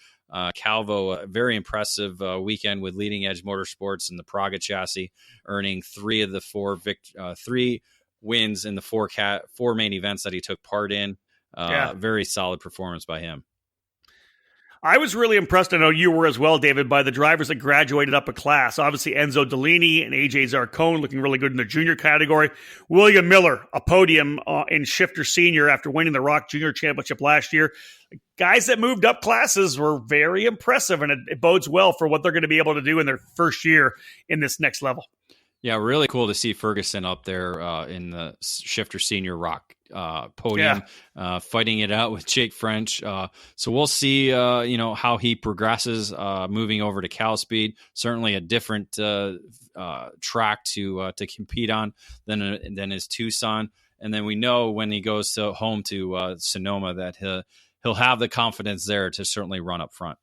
[SPEAKER 2] Calvo, a very impressive weekend with Leading Edge Motorsports and the Praga chassis, earning 3 of the 4 3 wins in the 4 main events that he took part in. Very solid performance by him.
[SPEAKER 1] I was really impressed, I know you were as well, David, by the drivers that graduated up a class. Obviously, Enzo Delaney and AJ Zarcone looking really good in the junior category. William Miller, a podium in Shifter Senior after winning the Rock Junior Championship last year. Guys that moved up classes were very impressive, and it bodes well for what they're going to be able to do in their first year in this next level.
[SPEAKER 2] Yeah, really cool to see Ferguson up there in the Shifter Senior Rock podium, fighting it out with Jake French. So we'll see, how he progresses moving over to Cal Speed. Certainly a different track to compete on than is Tucson. And then we know when he goes home to Sonoma that he'll have the confidence there to certainly run up front.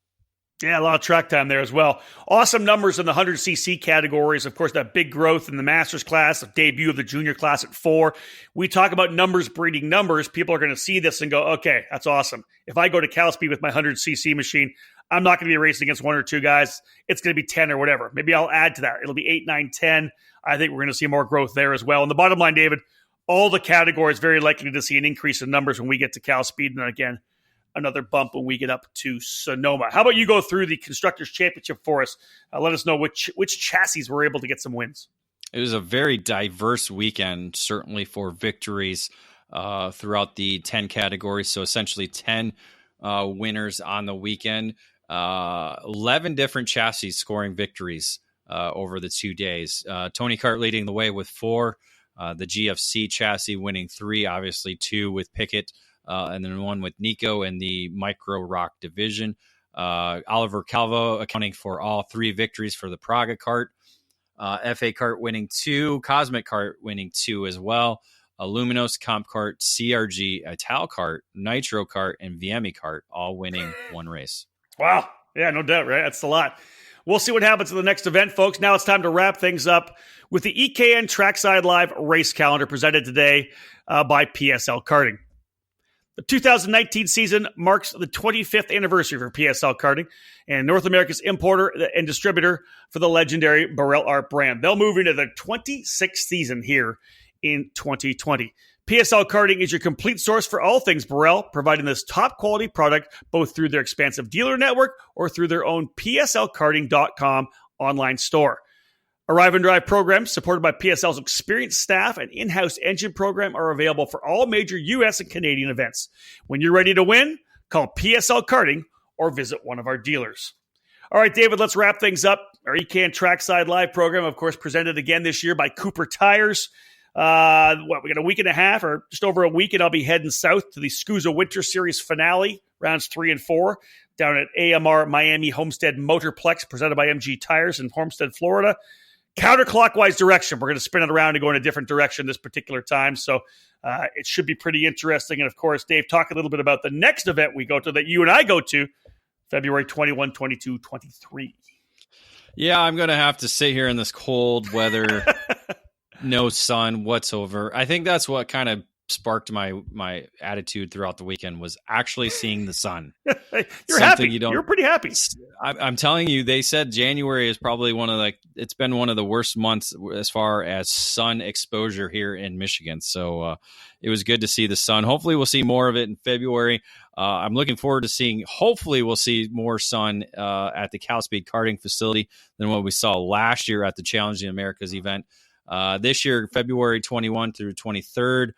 [SPEAKER 1] Yeah, a lot of track time there as well. Awesome numbers in the 100cc categories. Of course, that big growth in the Masters class, the debut of the junior class at 4. We talk about numbers breeding numbers. People are going to see this and go, okay, that's awesome. If I go to Cal Speed with my 100cc machine, I'm not going to be racing against 1 or 2 guys. It's going to be 10 or whatever. Maybe I'll add to that. It'll be 8, 9, 10. I think we're going to see more growth there as well. And the bottom line, David, all the categories very likely to see an increase in numbers when we get to Cal Speed. And then again, another bump when we get up to Sonoma. How about you go through the Constructors' Championship for us? Let us know which chassis were able to get some wins.
[SPEAKER 2] It was a very diverse weekend, certainly for victories throughout the 10 categories. So essentially 10 winners on the weekend. 11 different chassis scoring victories over the 2 days. Tony Kart leading the way with 4. The GFC chassis winning 3, obviously 2 with Pickett. And then 1 with Nico in the Micro Rock division. Oliver Calvo accounting for all 3 victories for the Praga kart. FA kart winning 2. Cosmic kart winning 2 as well. Luminos, Comp kart, CRG, Ital kart, Nitro kart, and VME kart all winning 1 race.
[SPEAKER 1] Wow. Yeah, no doubt, right? That's a lot. We'll see what happens in the next event, folks. Now it's time to wrap things up with the EKN Trackside Live race calendar presented today by PSL Karting. The 2019 season marks the 25th anniversary for PSL Karting and North America's importer and distributor for the legendary Burrell Art brand. They'll move into their 26th season here in 2020. PSL Karting is your complete source for all things Burrell, providing this top quality product both through their expansive dealer network or through their own PSLkarting.com online store. Arrive and Drive programs supported by PSL's experienced staff and in-house engine program are available for all major U.S. and Canadian events. When you're ready to win, call PSL Karting or visit one of our dealers. All right, David, let's wrap things up. Our EKN Trackside Live program, of course, presented again this year by Cooper Tires. We got a week and a half or just over a week, and I'll be heading south to the SCUSA Winter Series finale, rounds 3 and 4, down at AMR Miami Homestead Motorplex, presented by MG Tires in Homestead, Florida. Counterclockwise direction. We're going to spin it around and go in a different direction this particular time. So it should be pretty interesting. And of course, Dave, talk a little bit about the next event we go to that you and I go to, February 21, 22, 23.
[SPEAKER 2] Yeah, I'm going to have to sit here in this cold weather no sun whatsoever. I think that's what kind of sparked my attitude throughout the weekend, was actually seeing the sun.
[SPEAKER 1] You're happy. You're pretty happy.
[SPEAKER 2] I'm telling you, they said January is probably it's been one of the worst months as far as sun exposure here in Michigan. So it was good to see the sun. Hopefully we'll see more of it in February. I'm looking forward to hopefully we'll see more sun at the Cal Speed karting facility than what we saw last year at the Challenging Americas event. This year, February 21 through 23rd.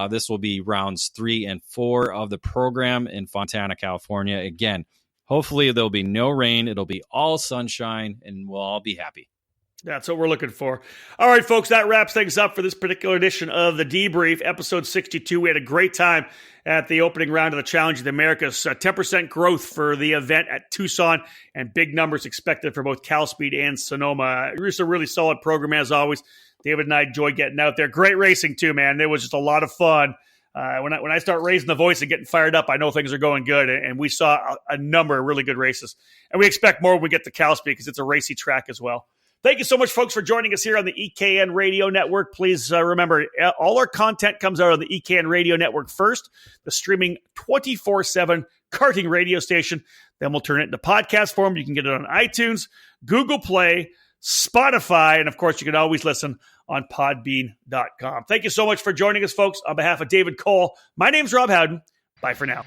[SPEAKER 2] This will be rounds 3 and 4 of the program in Fontana, California. Again, hopefully there'll be no rain. It'll be all sunshine, and we'll all be happy.
[SPEAKER 1] That's what we're looking for. All right, folks, that wraps things up for this particular edition of the Debrief, episode 62. We had a great time at the opening round of the Challenge of the Americas. 10% growth for the event at Tucson, and big numbers expected for both Cal Speed and Sonoma. It's a really solid program, as always. David and I enjoyed getting out there. Great racing, too, man. It was just a lot of fun. When I start raising the voice and getting fired up, I know things are going good, and we saw a number of really good races. And we expect more when we get to Cal Speed because it's a racy track as well. Thank you so much, folks, for joining us here on the EKN Radio Network. Please remember, all our content comes out on the EKN Radio Network first, the streaming 24/7 karting radio station. Then we'll turn it into podcast form. You can get it on iTunes, Google Play, Spotify, and, of course, you can always listen on podbean.com. Thank you so much for joining us, folks. On behalf of David Cole, my name's Rob Howden. Bye for now.